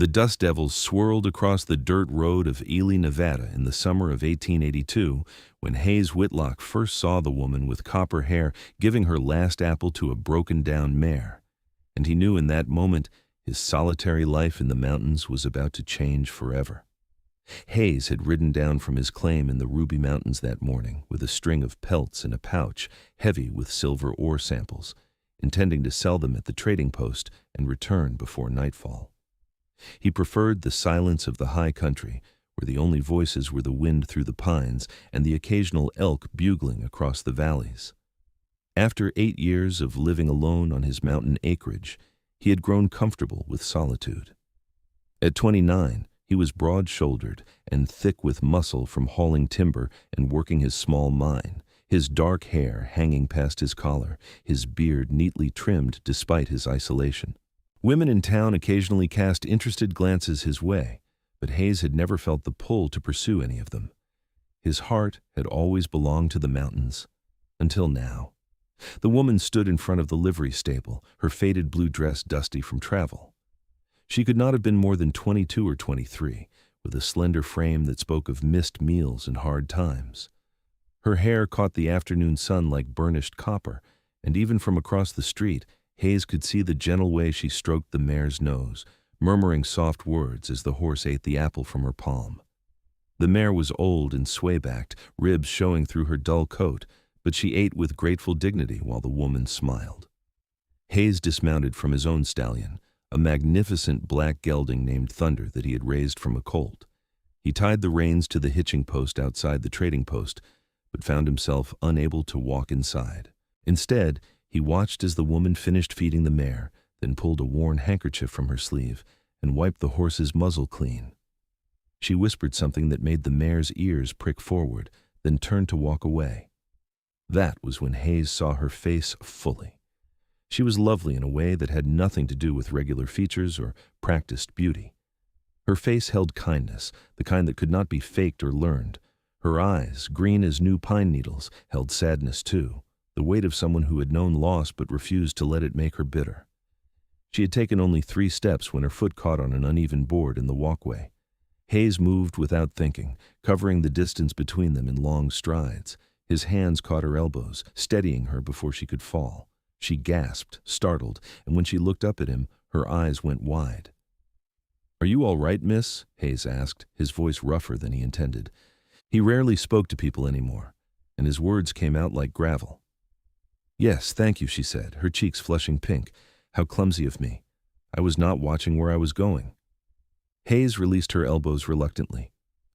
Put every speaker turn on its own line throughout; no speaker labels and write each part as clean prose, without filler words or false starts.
The dust devils swirled across the dirt road of Ely, Nevada in the summer of 1882 when Hayes Whitlock first saw the woman with copper hair giving her last apple to a broken-down mare. And he knew in that moment his solitary life in the mountains was about to change forever. Hayes had ridden down from his claim in the Ruby Mountains that morning with a string of pelts in a pouch heavy with silver ore samples, intending to sell them at the trading post and return before nightfall. He preferred the silence of the high country, where the only voices were the wind through the pines and the occasional elk bugling across the valleys. After 8 years of living alone on his mountain acreage, he had grown comfortable with solitude. At 29, he was broad-shouldered and thick with muscle from hauling timber and working his small mine, his dark hair hanging past his collar, his beard neatly trimmed despite his isolation. Women in town occasionally cast interested glances his way, but Hayes had never felt the pull to pursue any of them. His heart had always belonged to the mountains, until now. The woman stood in front of the livery stable, her faded blue dress dusty from travel. She could not have been more than 22 or 23, with a slender frame that spoke of missed meals and hard times. Her hair caught the afternoon sun like burnished copper, and even from across the street, Hayes could see the gentle way she stroked the mare's nose, murmuring soft words as the horse ate the apple from her palm. The mare was old and sway-backed, ribs showing through her dull coat, but she ate with grateful dignity while the woman smiled. Hayes dismounted from his own stallion, a magnificent black gelding named Thunder that he had raised from a colt. He tied the reins to the hitching post outside the trading post, but found himself unable to walk inside. Instead, he watched as the woman finished feeding the mare, then pulled a worn handkerchief from her sleeve and wiped the horse's muzzle clean. She whispered something that made the mare's ears prick forward, then turned to walk away. That was when Hayes saw her face fully. She was lovely in a way that had nothing to do with regular features or practiced beauty. Her face held kindness, the kind that could not be faked or learned. Her eyes, green as new pine needles, held sadness too, the weight of someone who had known loss but refused to let it make her bitter. She had taken only 3 steps when her foot caught on an uneven board in the walkway. Hayes moved without thinking, covering the distance between them in long strides. His hands caught her elbows, steadying her before she could fall. She gasped, startled, and when she looked up at him, her eyes went wide. "Are you all right, miss?" Hayes asked, his voice rougher than he intended. He rarely spoke to people anymore, and his words came out like gravel. "Yes, thank you," she said, her cheeks flushing pink. "How clumsy of me. I was not watching where I was going." Hayes released her elbows reluctantly.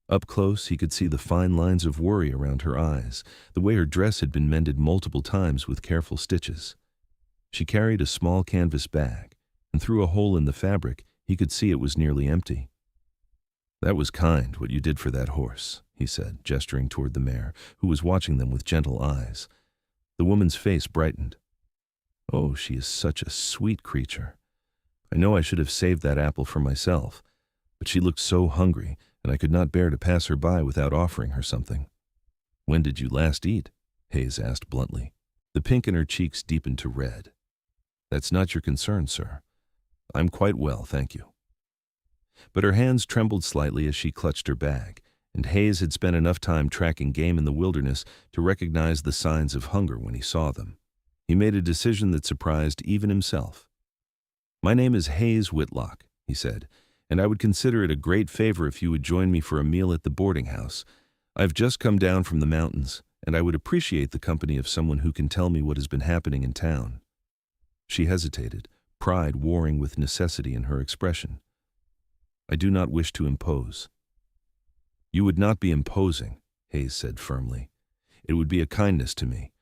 Up close, he could see the fine lines of worry around her eyes, the way her dress had been mended multiple times with careful stitches. She carried a small canvas bag, and through a hole in the fabric, he could see it was nearly empty. "That was kind, what you did for that horse," he said, gesturing toward the mare, who was watching them with gentle eyes. The woman's face brightened. "Oh, she is such a sweet creature. I know I should have saved that apple for myself, but she looked so hungry, and I could not bear to pass her by without offering her something." "When did you last eat?" Hayes asked bluntly. The pink in her cheeks deepened to red. "That's not your concern, sir. I'm quite well, thank you." But her hands trembled slightly as she clutched her bag, and Hayes had spent enough time tracking game in the wilderness to recognize the signs of hunger when he saw them. He made a decision that surprised even himself. "My name is Hayes Whitlock," he said, "and I would consider it a great favor if you would join me for a meal at the boarding house. I've just come down from the mountains, and I would appreciate the company of someone who can tell me what has been happening in town." She hesitated, pride warring with necessity in her expression. "I do not wish to impose." "You would not be imposing," Hayes said firmly. "It would be a kindness to me.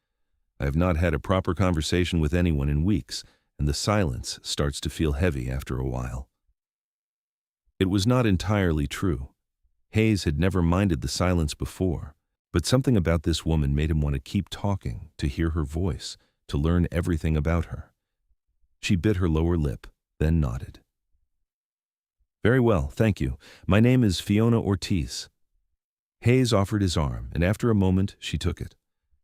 I have not had a proper conversation with anyone in weeks, and the silence starts to feel heavy after a while." It was not entirely true. Hayes had never minded the silence before, but something about this woman made him want to keep talking, to hear her voice, to learn everything about her. She bit her lower lip, then nodded. "Very well, thank you. My name is Fiona Ortiz." Hayes offered his arm, and after a moment she took it.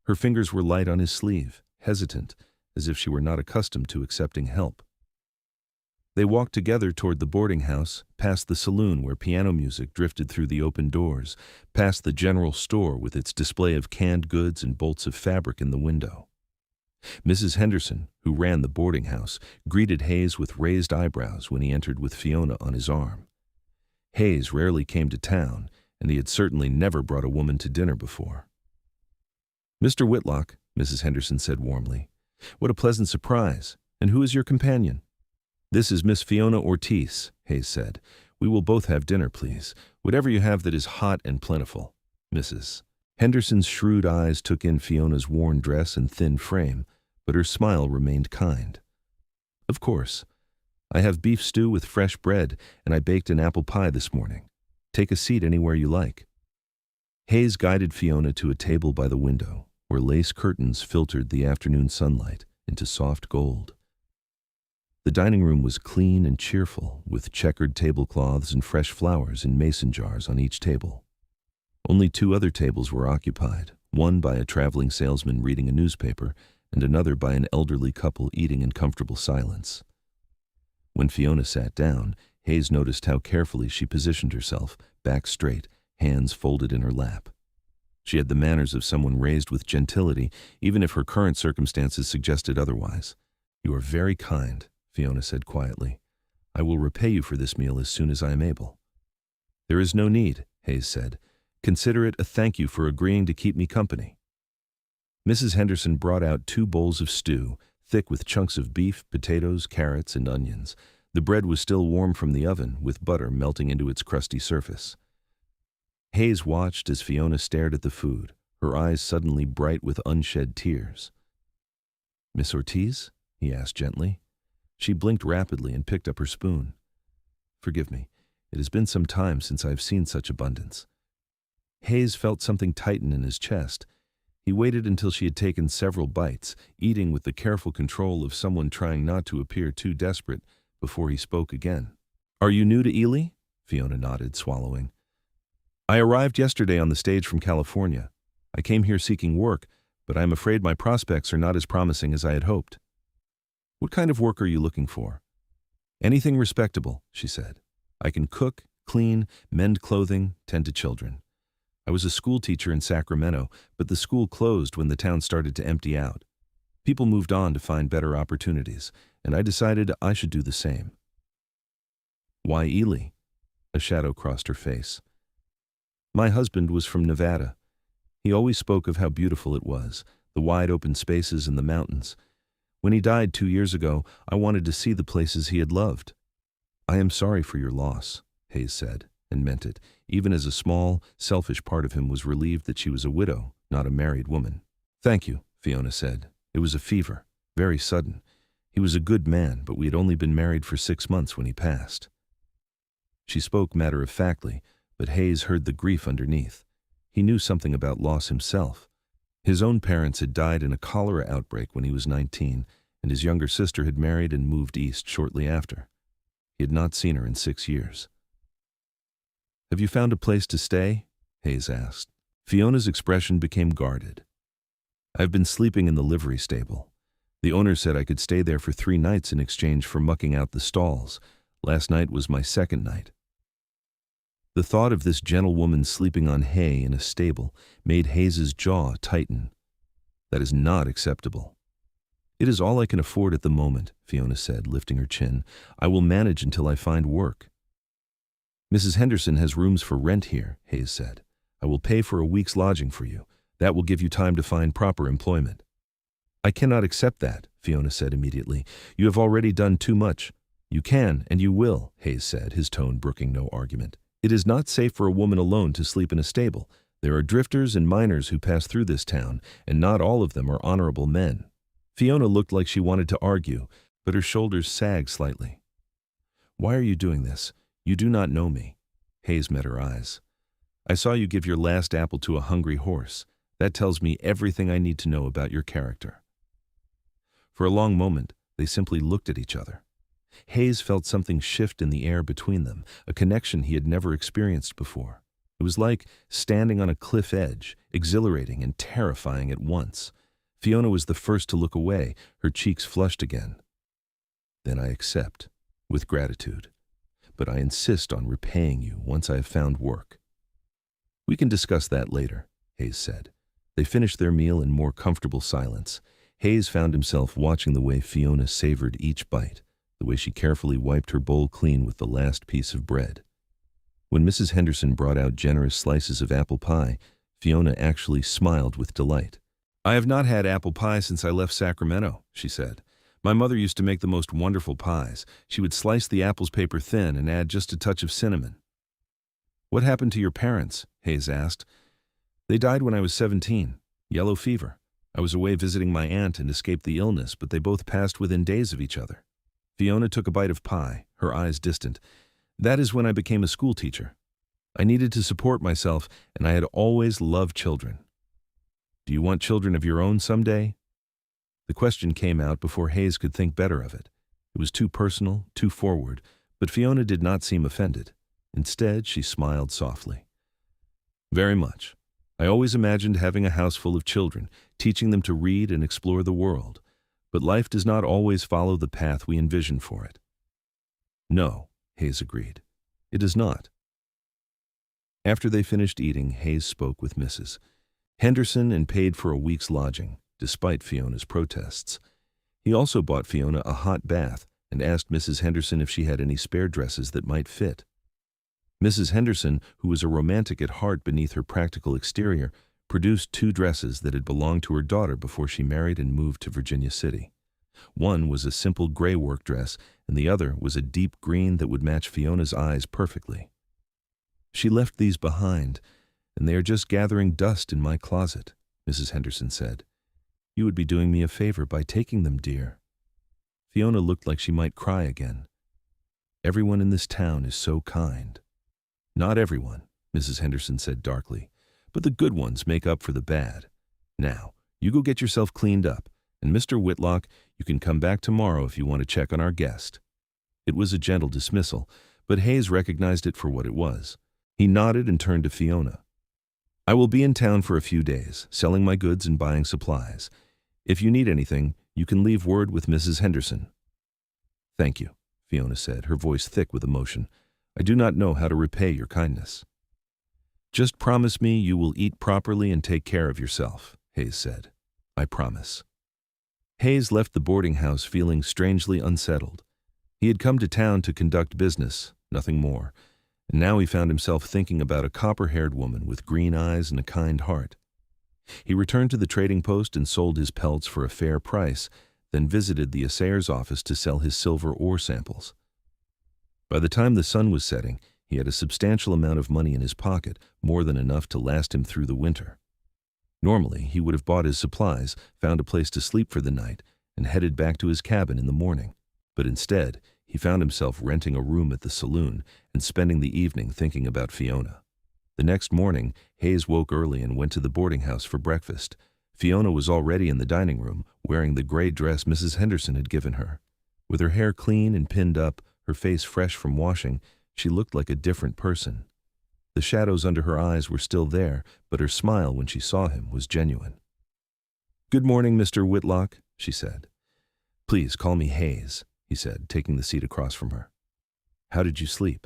Her fingers were light on his sleeve, hesitant, as if she were not accustomed to accepting help. They walked together toward the boarding house, past the saloon where piano music drifted through the open doors, past the general store with its display of canned goods and bolts of fabric in the window. Mrs. Henderson, who ran the boarding house, greeted Hayes with raised eyebrows when he entered with Fiona on his arm. Hayes rarely came to town, and he had certainly never brought a woman to dinner before. "Mr. Whitlock," Mrs. Henderson said warmly, "what a pleasant surprise. And who is your companion?" "This is Miss Fiona Ortiz," Hayes said. "We will both have dinner, please. Whatever you have that is hot and plentiful, Mrs." Henderson's shrewd eyes took in Fiona's worn dress and thin frame, but her smile remained kind. "Of course. I have beef stew with fresh bread, and I baked an apple pie this morning. Take a seat anywhere you like." Hayes guided Fiona to a table by the window, where lace curtains filtered the afternoon sunlight into soft gold. The dining room was clean and cheerful, with checkered tablecloths and fresh flowers in mason jars on each table. Only 2 other tables were occupied, one by a traveling salesman reading a newspaper, and another by an elderly couple eating in comfortable silence. When Fiona sat down, Hayes noticed how carefully she positioned herself, back straight, hands folded in her lap. She had the manners of someone raised with gentility, even if her current circumstances suggested otherwise. "You are very kind," Fiona said quietly. "I will repay you for this meal as soon as I am able." "There is no need," Hayes said. "Consider it a thank you for agreeing to keep me company." Mrs. Henderson brought out 2 bowls of stew, thick with chunks of beef, potatoes, carrots, and onions. The bread was still warm from the oven, with butter melting into its crusty surface. Hayes watched as Fiona stared at the food, her eyes suddenly bright with unshed tears. "Miss Ortiz?" he asked gently. She blinked rapidly and picked up her spoon. "Forgive me. It has been some time since I have seen such abundance." Hayes felt something tighten in his chest. He waited until she had taken several bites, eating with the careful control of someone trying not to appear too desperate, before he spoke again. "Are you new to Ely?" Fiona nodded, swallowing. "I arrived yesterday on the stage from California. I came here seeking work, but I am afraid my prospects are not as promising as I had hoped." "What kind of work are you looking for?" "Anything respectable," she said. "I can cook, clean, mend clothing, tend to children. I was a school teacher in Sacramento, but the school closed when the town started to empty out. People moved on to find better opportunities, and I decided I should do the same." "Why Ely?" A shadow crossed her face. "My husband was from Nevada. He always spoke of how beautiful it was, the wide open spaces and the mountains. When he died 2 years ago, I wanted to see the places he had loved." "I am sorry for your loss," Hayes said, and meant it, even as a small, selfish part of him was relieved that she was a widow, not a married woman. "Thank you," Fiona said. "It was a fever, very sudden. He was a good man, but we had only been married for 6 months when he passed." She spoke matter-of-factly, but Hayes heard the grief underneath. He knew something about loss himself. His own parents had died in a cholera outbreak when he was 19, and his younger sister had married and moved east shortly after. He had not seen her in 6 years. "Have you found a place to stay?" Hayes asked. Fiona's expression became guarded. "I've been sleeping in the livery stable. The owner said I could stay there for 3 nights in exchange for mucking out the stalls. Last night was my 2nd night." The thought of this gentlewoman sleeping on hay in a stable made Hayes's jaw tighten. "That is not acceptable." "It is all I can afford at the moment," Fiona said, lifting her chin. "I will manage until I find work." "Mrs. Henderson has rooms for rent here," Hayes said. "I will pay for a week's lodging for you. That will give you time to find proper employment." "I cannot accept that," Fiona said immediately. "You have already done too much." "You can, and you will," Hayes said, his tone brooking no argument. "It is not safe for a woman alone to sleep in a stable. There are drifters and miners who pass through this town, and not all of them are honorable men." Fiona looked like she wanted to argue, but her shoulders sagged slightly. "Why are you doing this? You do not know me." Hayes met her eyes. "I saw you give your last apple to a hungry horse. That tells me everything I need to know about your character." For a long moment, they simply looked at each other. Hayes felt something shift in the air between them, a connection he had never experienced before. It was like standing on a cliff edge, exhilarating and terrifying at once. Fiona was the first to look away, her cheeks flushed again. "Then I accept," With gratitude. But I insist on repaying you once I have found work. We can discuss that later, Hayes said. They finished their meal in more comfortable silence. Hayes found himself watching the way Fiona savored each bite, the way she carefully wiped her bowl clean with the last piece of bread. When Mrs. Henderson brought out generous slices of apple pie, Fiona actually smiled with delight. "I have not had apple pie since I left Sacramento," she said. "My mother used to make the most wonderful pies. She would slice the apples paper thin and add just a touch of cinnamon." "What happened to your parents?" Hayes asked. "They died when I was 17. Yellow fever. I was away visiting my aunt and escaped the illness, but they both passed within days of each other." Fiona took a bite of pie, her eyes distant. "That is when I became a school teacher. I needed to support myself, and I had always loved children." "Do you want children of your own someday?" The question came out before Hayes could think better of it. It was too personal, too forward, but Fiona did not seem offended. Instead, she smiled softly. "Very much. I always imagined having a house full of children, teaching them to read and explore the world. But life does not always follow the path we envision for it." "No," Hayes agreed. "It does not." After they finished eating, Hayes spoke with Mrs. Henderson and paid for a week's lodging, despite Fiona's protests. He also bought Fiona a hot bath and asked Mrs. Henderson if she had any spare dresses that might fit. Mrs. Henderson, who was a romantic at heart beneath her practical exterior, produced 2 dresses that had belonged to her daughter before she married and moved to Virginia City. One was a simple gray work dress, and the other was a deep green that would match Fiona's eyes perfectly. "She left these behind, and they are just gathering dust in my closet," Mrs. Henderson said. "You would be doing me a favor by taking them, dear." Fiona looked like she might cry again. "Everyone in this town is so kind." "Not everyone," Mrs. Henderson said darkly, "but the good ones make up for the bad. Now, you go get yourself cleaned up, and Mr. Whitlock, you can come back tomorrow if you want to check on our guest." It was a gentle dismissal, but Hayes recognized it for what it was. He nodded and turned to Fiona. "I will be in town for a few days, selling my goods and buying supplies. If you need anything, you can leave word with Mrs. Henderson." "Thank you," Fiona said, her voice thick with emotion. "I do not know how to repay your kindness." "Just promise me you will eat properly and take care of yourself," Hayes said. "I promise." Hayes left the boarding house feeling strangely unsettled. He had come to town to conduct business, nothing more, and now he found himself thinking about a copper-haired woman with green eyes and a kind heart. He returned to the trading post and sold his pelts for a fair price, then visited the assayer's office to sell his silver ore samples. By the time the sun was setting, he had a substantial amount of money in his pocket, more than enough to last him through the winter. Normally, he would have bought his supplies, found a place to sleep for the night, and headed back to his cabin in the morning. But instead, he found himself renting a room at the saloon and spending the evening thinking about Fiona. The next morning, Hayes woke early and went to the boarding house for breakfast. Fiona was already in the dining room, wearing the gray dress Mrs. Henderson had given her. With her hair clean and pinned up, her face fresh from washing, she looked like a different person. The shadows under her eyes were still there, but her smile when she saw him was genuine. "Good morning, Mr. Whitlock," she said. "Please call me Hayes," he said, taking the seat across from her. "How did you sleep?"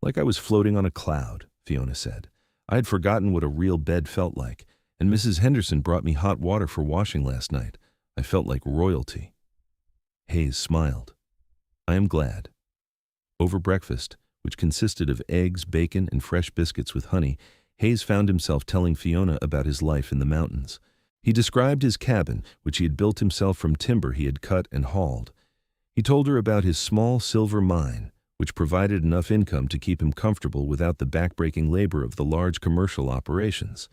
"Like I was floating on a cloud," Fiona said. "I had forgotten what a real bed felt like, and Mrs. Henderson brought me hot water for washing last night. I felt like royalty." Hayes smiled. "I am glad." Over breakfast, which consisted of eggs, bacon, and fresh biscuits with honey, Hayes found himself telling Fiona about his life in the mountains. He described his cabin, which he had built himself from timber he had cut and hauled. He told her about his small silver mine, which provided enough income to keep him comfortable without the backbreaking labor of the large commercial operations.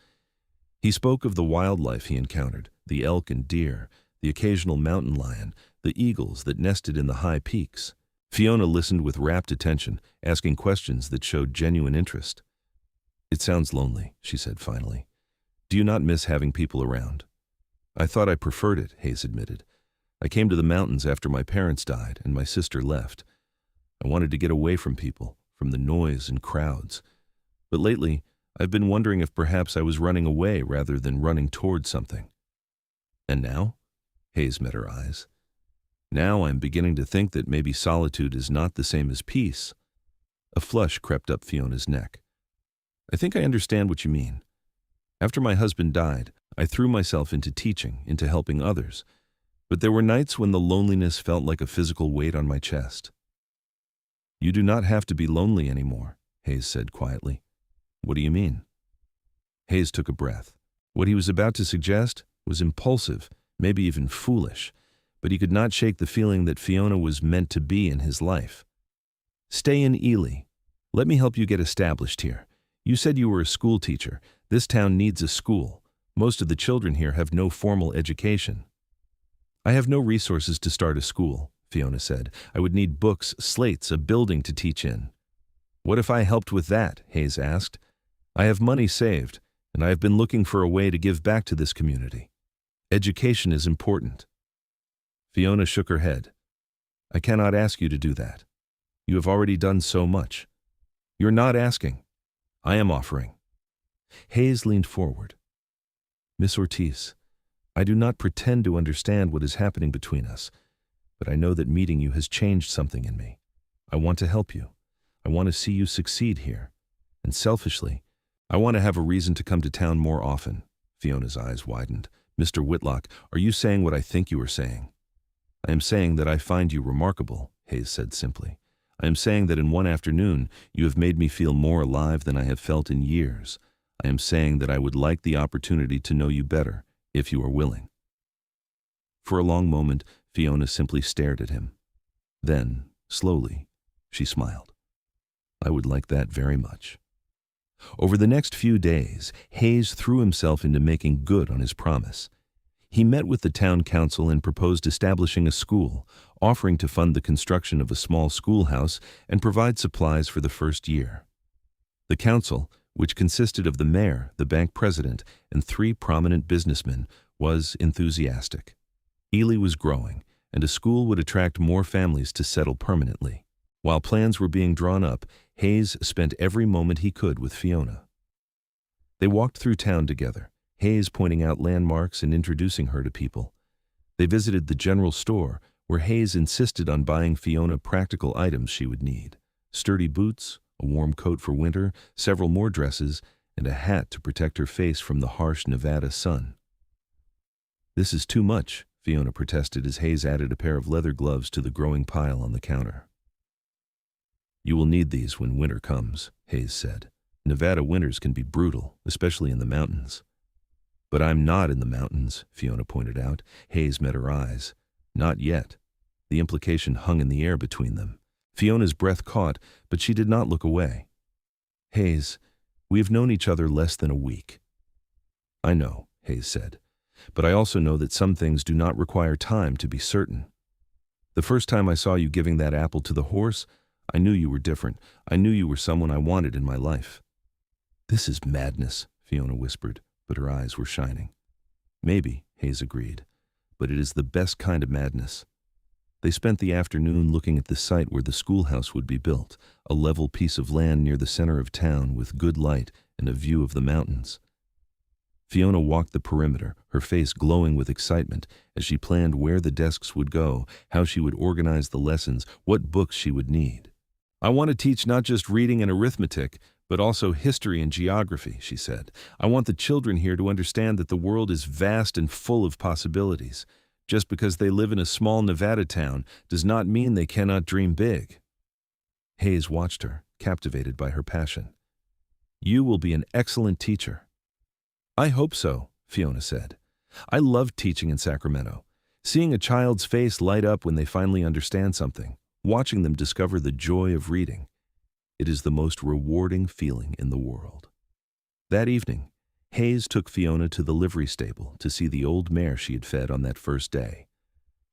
He spoke of the wildlife he encountered, the elk and deer, the occasional mountain lion, the eagles that nested in the high peaks. Fiona listened with rapt attention, asking questions that showed genuine interest. "It sounds lonely," she said finally. "Do you not miss having people around?" "I thought I preferred it," Hayes admitted. "I came to the mountains after my parents died and my sister left. I wanted to get away from people, from the noise and crowds. But lately, I've been wondering if perhaps I was running away rather than running toward something." "And now?" Hayes met her eyes. Now I'm beginning to think that maybe solitude is not the same as peace. A flush crept up Fiona's neck. I think I understand what you mean. After my husband died, I threw myself into teaching, into helping others. But there were nights when the loneliness felt like a physical weight on my chest. You do not have to be lonely anymore, Hayes said quietly. What do you mean? Hayes took a breath. What he was about to suggest was impulsive, maybe even foolish, but he could not shake the feeling that Fiona was meant to be in his life. Stay in Ely. Let me help you get established here. You said you were a school teacher. This town needs a school. Most of the children here have no formal education. I have no resources to start a school, Fiona said. I would need books, slates, a building to teach in. What if I helped with that? Hayes asked. I have money saved, and I have been looking for a way to give back to this community. Education is important. Fiona shook her head. I cannot ask you to do that. You have already done so much. You're not asking. I am offering. Hayes leaned forward. Miss Ortiz, I do not pretend to understand what is happening between us, but I know that meeting you has changed something in me. I want to help you. I want to see you succeed here. And selfishly, I want to have a reason to come to town more often. Fiona's eyes widened. Mr. Whitlock, are you saying what I think you are saying? I am saying that I find you remarkable, Hayes said simply. I am saying that in one afternoon you have made me feel more alive than I have felt in years. I am saying that I would like the opportunity to know you better, if you are willing. For a long moment, Fiona simply stared at him. Then, slowly, she smiled. I would like that very much. Over the next few days, Hayes threw himself into making good on his promise. He met with the town council and proposed establishing a school, offering to fund the construction of a small schoolhouse and provide supplies for the first year. The council, which consisted of the mayor, the bank president, and 3 prominent businessmen, was enthusiastic. Ely was growing, and a school would attract more families to settle permanently. While plans were being drawn up, Hayes spent every moment he could with Fiona. They walked through town together, Hayes pointing out landmarks and introducing her to people. They visited the general store, where Hayes insisted on buying Fiona practical items she would need: sturdy boots, a warm coat for winter, several more dresses, and a hat to protect her face from the harsh Nevada sun. This is too much, Fiona protested as Hayes added a pair of leather gloves to the growing pile on the counter. You will need these when winter comes, Hayes said. Nevada winters can be brutal, especially in the mountains. But I'm not in the mountains, Fiona pointed out. Hayes met her eyes. Not yet. The implication hung in the air between them. Fiona's breath caught, but she did not look away. Hayes, we have known each other less than a week. I know, Hayes said, but I also know that some things do not require time to be certain. The first time I saw you giving that apple to the horse, I knew you were different. I knew you were someone I wanted in my life. This is madness, Fiona whispered, but her eyes were shining. Maybe, Hayes agreed, but it is the best kind of madness. They spent the afternoon looking at the site where the schoolhouse would be built, a level piece of land near the center of town with good light and a view of the mountains. Fiona walked the perimeter, her face glowing with excitement as she planned where the desks would go, how she would organize the lessons, what books she would need. I want to teach not just reading and arithmetic, but also history and geography, she said. I want the children here to understand that the world is vast and full of possibilities. Just because they live in a small Nevada town does not mean they cannot dream big. Hayes watched her, captivated by her passion. You will be an excellent teacher. I hope so, Fiona said. I loved teaching in Sacramento. Seeing a child's face light up when they finally understand something, watching them discover the joy of reading. It is the most rewarding feeling in the world. That evening, Hayes took Fiona to the livery stable to see the old mare she had fed on that first day.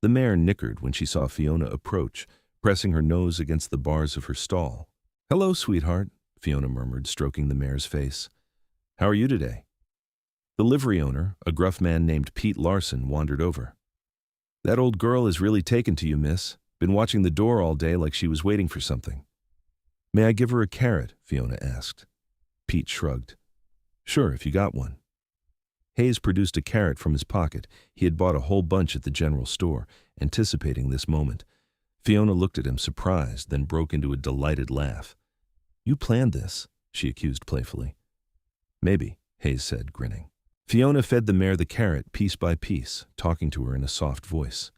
The mare nickered when she saw Fiona approach, pressing her nose against the bars of her stall. Hello, sweetheart, Fiona murmured, stroking the mare's face. How are you today? The livery owner, a gruff man named Pete Larson, wandered over. That old girl is really taken to you, miss. Been watching the door all day like she was waiting for something. May I give her a carrot? Fiona asked. Pete shrugged. Sure, if you got one. Hayes produced a carrot from his pocket. He had bought a whole bunch at the general store, anticipating this moment. Fiona looked at him, surprised, then broke into a delighted laugh. "You planned this," she accused playfully. "Maybe," Hayes said, grinning. Fiona fed the mare the carrot piece by piece, talking to her in a soft voice.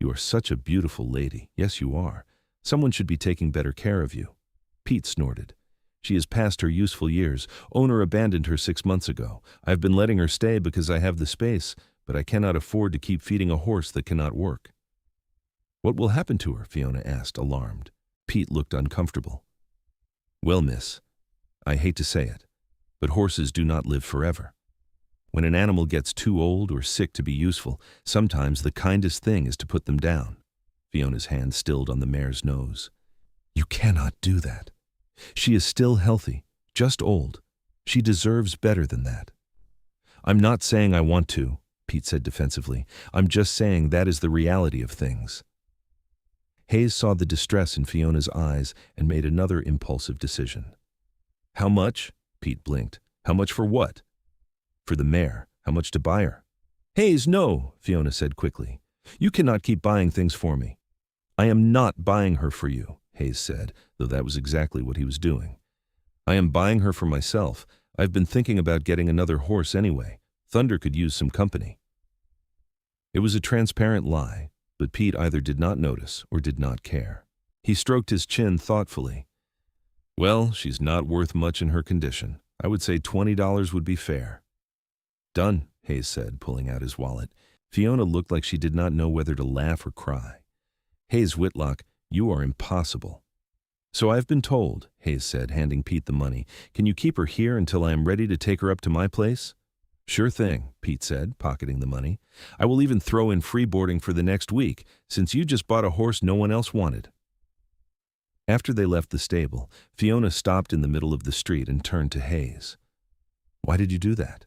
"You are such a beautiful lady. Yes, you are. Someone should be taking better care of you." Pete snorted. "She is past her useful years. Owner abandoned her 6 months ago. I've been letting her stay because I have the space, but I cannot afford to keep feeding a horse that cannot work." "What will happen to her?" Fiona asked, alarmed. Pete looked uncomfortable. "Well, miss, I hate to say it, but horses do not live forever. When an animal gets too old or sick to be useful, sometimes the kindest thing is to put them down." Fiona's hand stilled on the mare's nose. "You cannot do that. She is still healthy, just old. She deserves better than that." "I'm not saying I want to," Pete said defensively. "I'm just saying that is the reality of things." Hayes saw the distress in Fiona's eyes and made another impulsive decision. "How much?" Pete blinked. "How much for what?" "For the mare. How much to buy her?" "Hayes, no," Fiona said quickly. "You cannot keep buying things for me." "I am not buying her for you," Hayes said, though that was exactly what he was doing. "I am buying her for myself. I've been thinking about getting another horse anyway. Thunder could use some company." It was a transparent lie, but Pete either did not notice or did not care. He stroked his chin thoughtfully. "Well, she's not worth much in her condition. I would say $20 would be fair." "Done," Hayes said, pulling out his wallet. Fiona looked like she did not know whether to laugh or cry. "Hayes Whitlock, you are impossible." "So I've been told," Hayes said, handing Pete the money. "Can you keep her here until I am ready to take her up to my place?" "Sure thing," Pete said, pocketing the money. "I will even throw in free boarding for the next week, since you just bought a horse no one else wanted." After they left the stable, Fiona stopped in the middle of the street and turned to Hayes. "Why did you do that?"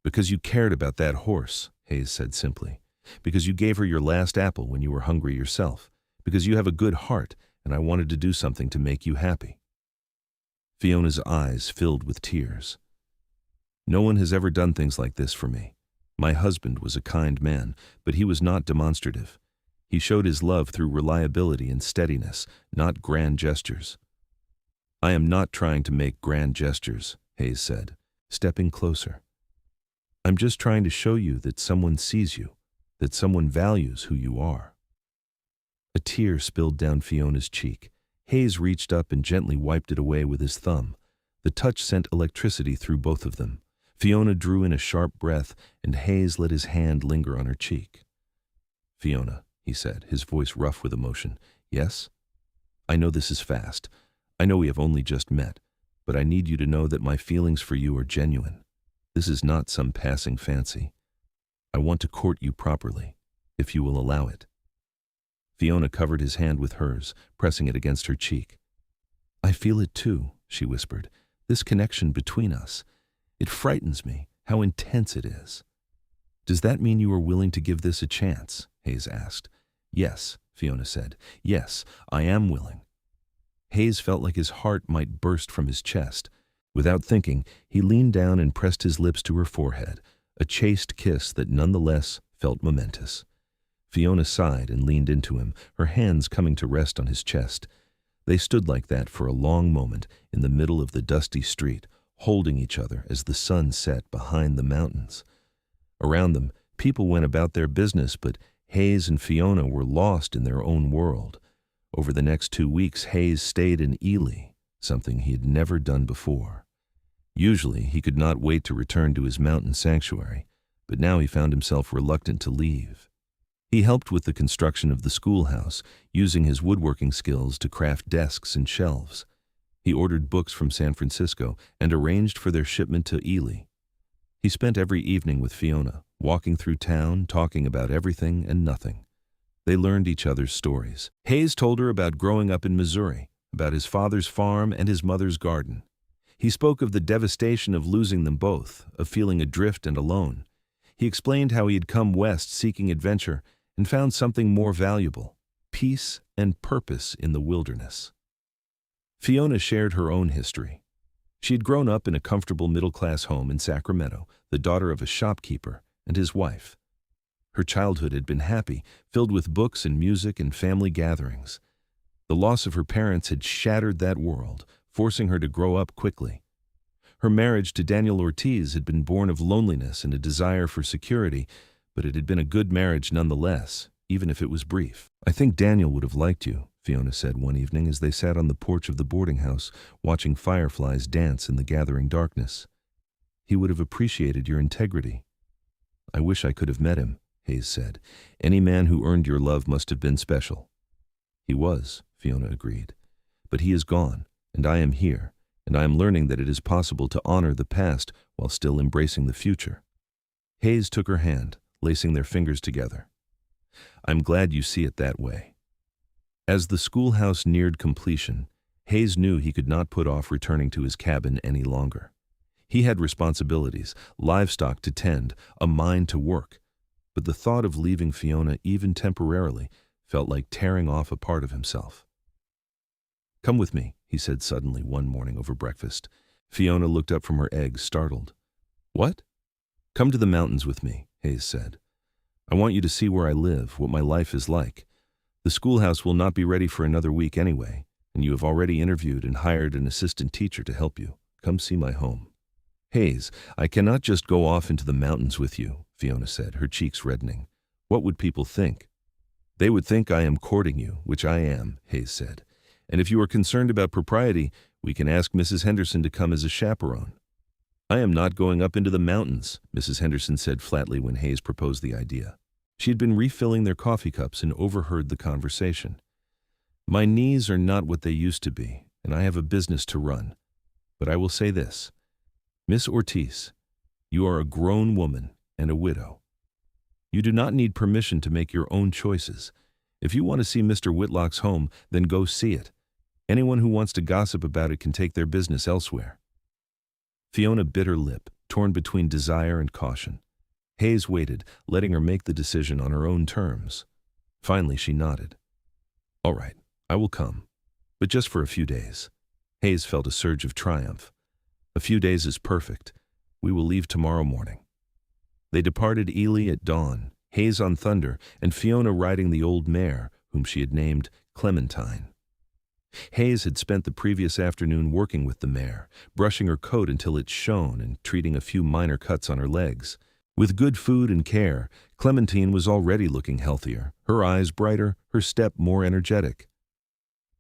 "Because you cared about that horse," Hayes said simply. "Because you gave her your last apple when you were hungry yourself. Because you have a good heart, and I wanted to do something to make you happy." Fiona's eyes filled with tears. "No one has ever done things like this for me. My husband was a kind man, but he was not demonstrative. He showed his love through reliability and steadiness, not grand gestures." "I am not trying to make grand gestures," Hayes said, stepping closer. "I'm just trying to show you that someone sees you, that someone values who you are." A tear spilled down Fiona's cheek. Hayes reached up and gently wiped it away with his thumb. The touch sent electricity through both of them. Fiona drew in a sharp breath, and Hayes let his hand linger on her cheek. "Fiona," he said, his voice rough with emotion. "Yes? I know this is fast. I know we have only just met, but I need you to know that my feelings for you are genuine. This is not some passing fancy. I want to court you properly, if you will allow it." Fiona covered his hand with hers, pressing it against her cheek. "I feel it too," she whispered, "this connection between us. It frightens me, how intense it is." "Does that mean you are willing to give this a chance?" Hayes asked. "Yes," Fiona said. "Yes, I am willing." Hayes felt like his heart might burst from his chest. Without thinking, he leaned down and pressed his lips to her forehead, a chaste kiss that nonetheless felt momentous. Fiona sighed and leaned into him, her hands coming to rest on his chest. They stood like that for a long moment in the middle of the dusty street, holding each other as the sun set behind the mountains. Around them, people went about their business, but Hayes and Fiona were lost in their own world. Over the next 2 weeks, Hayes stayed in Ely, something he had never done before. Usually, he could not wait to return to his mountain sanctuary, but now he found himself reluctant to leave. He helped with the construction of the schoolhouse, using his woodworking skills to craft desks and shelves. He ordered books from San Francisco and arranged for their shipment to Ely. He spent every evening with Fiona, walking through town, talking about everything and nothing. They learned each other's stories. Hayes told her about growing up in Missouri, about his father's farm and his mother's garden. He spoke of the devastation of losing them both, of feeling adrift and alone. He explained how he had come west seeking adventure and found something more valuable, peace and purpose in the wilderness. Fiona shared her own history. She had grown up in a comfortable middle-class home in Sacramento, the daughter of a shopkeeper and his wife. Her childhood had been happy, filled with books and music and family gatherings. The loss of her parents had shattered that world, forcing her to grow up quickly. Her marriage to Daniel Ortiz had been born of loneliness and a desire for security, but it had been a good marriage nonetheless, even if it was brief. "I think Daniel would have liked you," Fiona said one evening as they sat on the porch of the boarding house, watching fireflies dance in the gathering darkness. "He would have appreciated your integrity." "I wish I could have met him," Hayes said. "Any man who earned your love must have been special." "He was," Fiona agreed. "But he is gone, and I am here, and I am learning that it is possible to honor the past while still embracing the future." Hayes took her hand, lacing their fingers together. "I'm glad you see it that way." As the schoolhouse neared completion, Hayes knew he could not put off returning to his cabin any longer. He had responsibilities, livestock to tend, a mind to work, but the thought of leaving Fiona even temporarily felt like tearing off a part of himself. "Come with me," he said suddenly one morning over breakfast. Fiona looked up from her eggs, startled. "What?" "Come to the mountains with me," Hayes said. "I want you to see where I live, what my life is like. The schoolhouse will not be ready for another week anyway, and you have already interviewed and hired an assistant teacher to help you. Come see my home." "Hayes, I cannot just go off into the mountains with you," Fiona said, her cheeks reddening. "What would people think?" "They would think I am courting you, which I am," Hayes said. "And if you are concerned about propriety, we can ask Mrs. Henderson to come as a chaperone." "I am not going up into the mountains," Mrs. Henderson said flatly when Hayes proposed the idea. She had been refilling their coffee cups and overheard the conversation. "My knees are not what they used to be, and I have a business to run. But I will say this. Miss Ortiz, you are a grown woman and a widow. You do not need permission to make your own choices. If you want to see Mr. Whitlock's home, then go see it. Anyone who wants to gossip about it can take their business elsewhere." Fiona bit her lip, torn between desire and caution. Hayes waited, letting her make the decision on her own terms. Finally, she nodded. "All right, I will come, but just for a few days." Hayes felt a surge of triumph. "A few days is perfect. We will leave tomorrow morning." They departed Ely at dawn, Hayes on Thunder, and Fiona riding the old mare, whom she had named Clementine. Hayes had spent the previous afternoon working with the mare, brushing her coat until it shone and treating a few minor cuts on her legs. With good food and care, Clementine was already looking healthier, her eyes brighter, her step more energetic.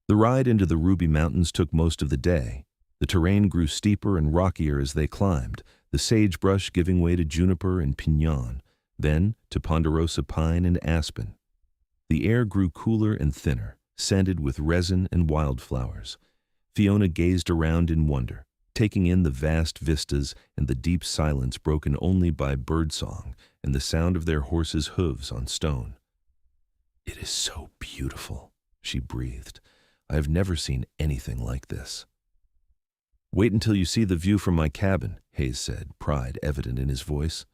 The ride into the Ruby Mountains took most of the day. The terrain grew steeper and rockier as they climbed, the sagebrush giving way to juniper and pinon, then to ponderosa pine and aspen. The air grew cooler and thinner, scented with resin and wildflowers. Fiona gazed around in wonder, taking in the vast vistas and the deep silence broken only by birdsong and the sound of their horses' hooves on stone. "It is so beautiful," she breathed. "I have never seen anything like this." "Wait until you see the view from my cabin," Hayes said, pride evident in his voice.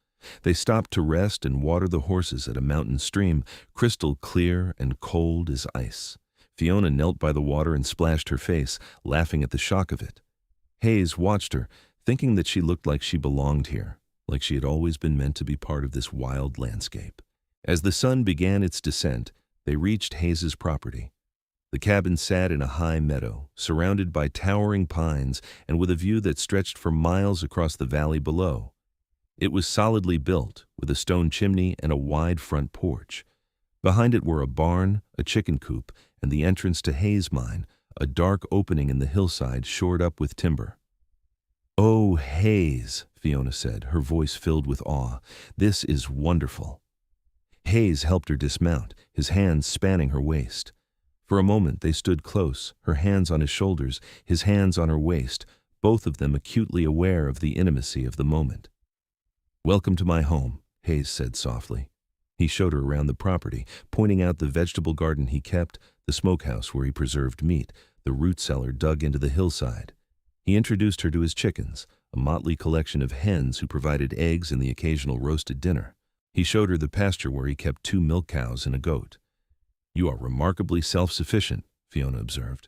They stopped to rest and water the horses at a mountain stream, crystal clear and cold as ice. Fiona knelt by the water and splashed her face, laughing at the shock of it. Hayes watched her, thinking that she looked like she belonged here, like she had always been meant to be part of this wild landscape. As the sun began its descent, they reached Hayes's property. The cabin sat in a high meadow, surrounded by towering pines and with a view that stretched for miles across the valley below. It was solidly built, with a stone chimney and a wide front porch. Behind it were a barn, a chicken coop, and the entrance to Hayes' mine, a dark opening in the hillside shored up with timber. "Oh, Hayes," Fiona said, her voice filled with awe. "This is wonderful." Hayes helped her dismount, his hands spanning her waist. For a moment they stood close, her hands on his shoulders, his hands on her waist, both of them acutely aware of the intimacy of the moment. "Welcome to my home," Hayes said softly. He showed her around the property, pointing out the vegetable garden he kept, the smokehouse where he preserved meat, the root cellar dug into the hillside. He introduced her to his chickens, a motley collection of hens who provided eggs and the occasional roasted dinner. He showed her the pasture where he kept 2 milk cows and a goat. "You are remarkably self-sufficient," Fiona observed.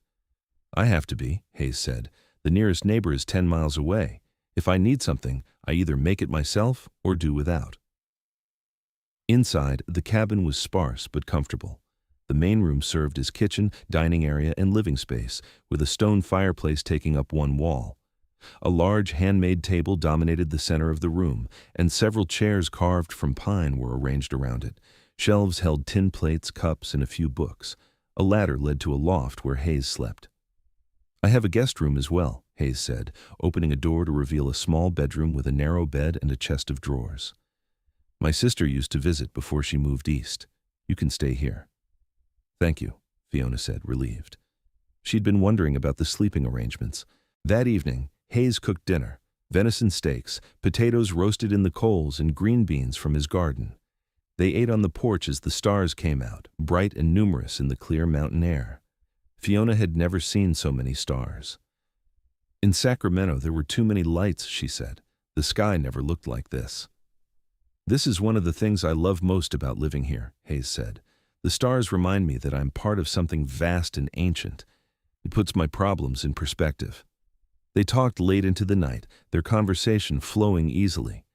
"I have to be," Hayes said. The nearest neighbor is 10 miles away. If I need something, I either make it myself or do without. Inside, the cabin was sparse but comfortable. The main room served as kitchen, dining area, and living space, with a stone fireplace taking up one wall. A large handmade table dominated the center of the room, and several chairs carved from pine were arranged around it. Shelves held tin plates, cups, and a few books. A ladder led to a loft where Hayes slept. I have a guest room as well, Hayes said, opening a door to reveal a small bedroom with a narrow bed and a chest of drawers. My sister used to visit before she moved east. You can stay here. Thank you, Fiona said, relieved. She'd been wondering about the sleeping arrangements. That evening, Hayes cooked dinner: venison steaks, potatoes roasted in the coals, and green beans from his garden. They ate on the porch as the stars came out, bright and numerous in the clear mountain air. Fiona had never seen so many stars. In Sacramento, there were too many lights, she said. The sky never looked like this. This is one of the things I love most about living here, Hayes said. The stars remind me that I'm part of something vast and ancient. It puts my problems in perspective. They talked late into the night, their conversation flowing easily.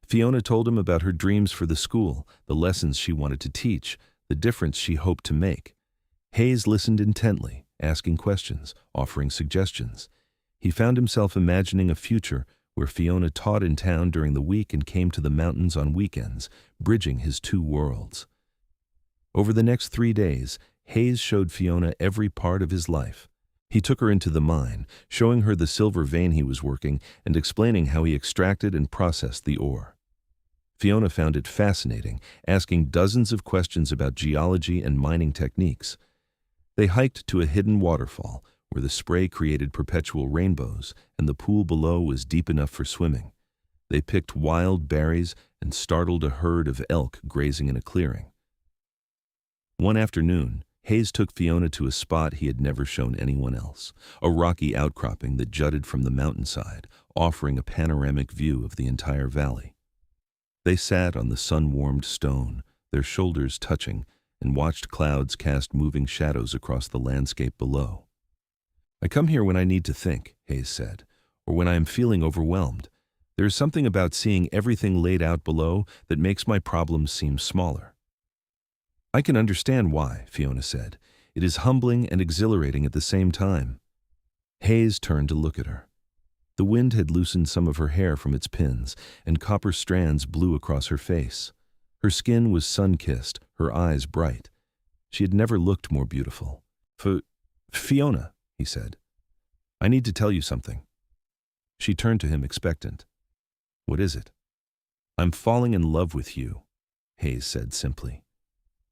Fiona told him about her dreams for the school, the lessons she wanted to teach, the difference she hoped to make. Hayes listened intently, asking questions, offering suggestions. He found himself imagining a future where Fiona taught in town during the week and came to the mountains on weekends, bridging his two worlds. Over the next 3 days, Hayes showed Fiona every part of his life. He took her into the mine, showing her the silver vein he was working and explaining how he extracted and processed the ore. Fiona found it fascinating, asking dozens of questions about geology and mining techniques. They hiked to a hidden waterfall, where the spray created perpetual rainbows, and the pool below was deep enough for swimming. They picked wild berries and startled a herd of elk grazing in a clearing. One afternoon, Hayes took Fiona to a spot he had never shown anyone else, a rocky outcropping that jutted from the mountainside, offering a panoramic view of the entire valley. They sat on the sun-warmed stone, their shoulders touching, and watched clouds cast moving shadows across the landscape below. I come here when I need to think, Hayes said, or when I am feeling overwhelmed. There is something about seeing everything laid out below that makes my problems seem smaller. I can understand why, Fiona said. It is humbling and exhilarating at the same time. Hayes turned to look at her. The wind had loosened some of her hair from its pins, and copper strands blew across her face. Her skin was sun-kissed, her eyes bright. She had never looked more beautiful. Fiona, he said, I need to tell you something. She turned to him expectant. What is it? I'm falling in love with you, Hayes said simply.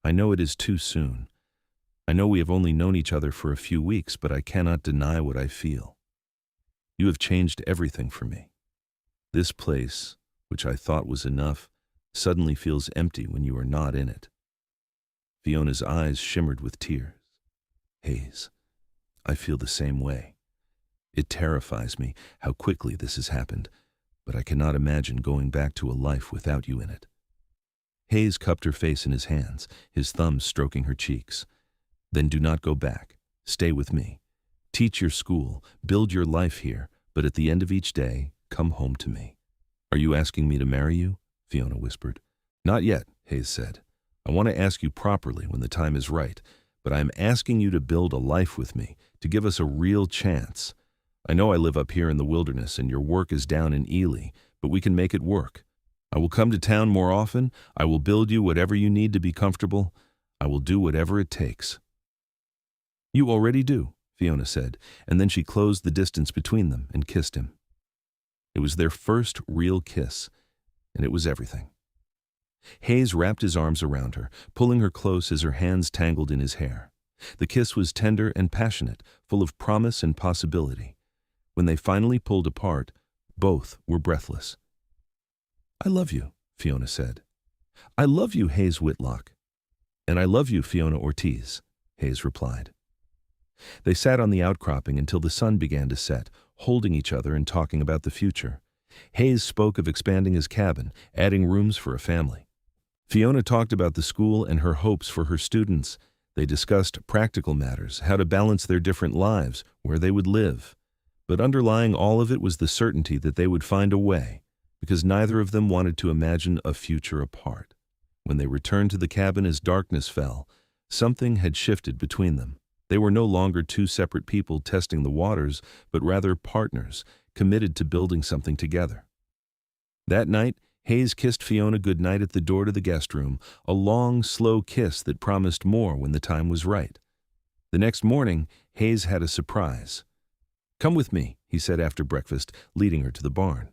I know it is too soon. I know we have only known each other for a few weeks, but I cannot deny what I feel. You have changed everything for me. This place, which I thought was enough, suddenly feels empty when you are not in it. Fiona's eyes shimmered with tears. Hayes, I feel the same way. It terrifies me how quickly this has happened, but I cannot imagine going back to a life without you in it. Hayes cupped her face in his hands, his thumbs stroking her cheeks. Then do not go back. Stay with me. Teach your school, build your life here, but at the end of each day, come home to me. Are you asking me to marry you? Fiona whispered. Not yet, Hayes said. I want to ask you properly when the time is right, but I am asking you to build a life with me, to give us a real chance. I know I live up here in the wilderness and your work is down in Ely, but we can make it work. I will come to town more often. I will build you whatever you need to be comfortable. I will do whatever it takes. You already do, Fiona said, and then she closed the distance between them and kissed him. It was their first real kiss, and it was everything. Hayes wrapped his arms around her, pulling her close as her hands tangled in his hair. The kiss was tender and passionate, full of promise and possibility. When they finally pulled apart, both were breathless. I love you, Fiona said. I love you, Hayes Whitlock. And I love you, Fiona Ortiz, Hayes replied. They sat on the outcropping until the sun began to set, holding each other and talking about the future. Hayes spoke of expanding his cabin, adding rooms for a family. Fiona talked about the school and her hopes for her students. They discussed practical matters, how to balance their different lives, where they would live. But underlying all of it was the certainty that they would find a way, because neither of them wanted to imagine a future apart. When they returned to the cabin as darkness fell, something had shifted between them. They were no longer two separate people testing the waters, but rather partners, committed to building something together. That night, Hayes kissed Fiona goodnight at the door to the guest room, a long, slow kiss that promised more when the time was right. The next morning, Hayes had a surprise. "Come with me," he said after breakfast, leading her to the barn.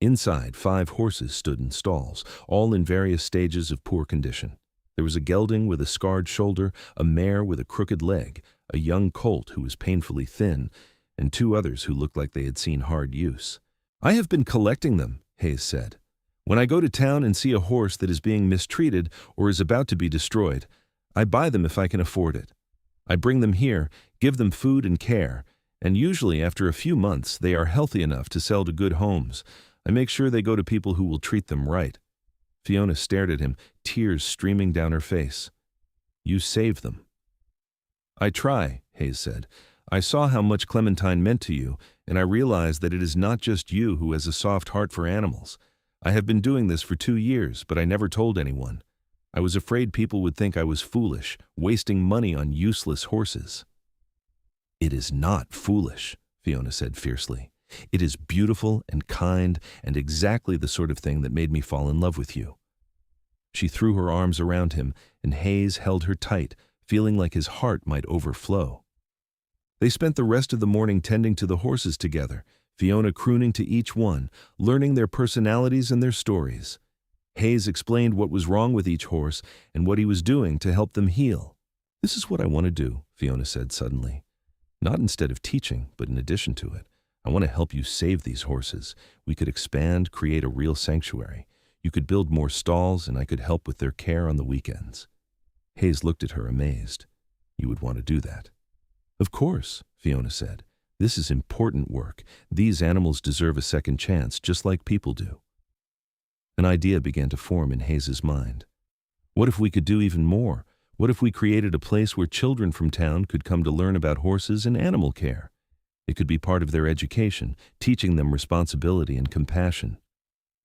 Inside, 5 horses stood in stalls, all in various stages of poor condition. There was a gelding with a scarred shoulder, a mare with a crooked leg, a young colt who was painfully thin, and 2 others who looked like they had seen hard use. "I have been collecting them," Hayes said. "When I go to town and see a horse that is being mistreated or is about to be destroyed, I buy them if I can afford it. I bring them here, give them food and care, and usually after a few months they are healthy enough to sell to good homes. I make sure they go to people who will treat them right." Fiona stared at him, tears streaming down her face. "You save them." "I try," Hayes said. "I saw how much Clementine meant to you, and I realized that it is not just you who has a soft heart for animals. I have been doing this for 2 years, but I never told anyone. I was afraid people would think I was foolish, wasting money on useless horses." "It is not foolish," Fiona said fiercely. "It is beautiful and kind and exactly the sort of thing that made me fall in love with you." She threw her arms around him, and Hayes held her tight, feeling like his heart might overflow. They spent the rest of the morning tending to the horses together, Fiona crooning to each one, learning their personalities and their stories. Hayes explained what was wrong with each horse and what he was doing to help them heal. "This is what I want to do," Fiona said suddenly. "Not instead of teaching, but in addition to it. I want to help you save these horses. We could expand, create a real sanctuary. You could build more stalls, and I could help with their care on the weekends." Hayes looked at her amazed. "You would want to do that?" "Of course," Fiona said. "This is important work. These animals deserve a second chance, just like people do." An idea began to form in Hayes's mind. What if we could do even more? What if we created a place where children from town could come to learn about horses and animal care? It could be part of their education, teaching them responsibility and compassion.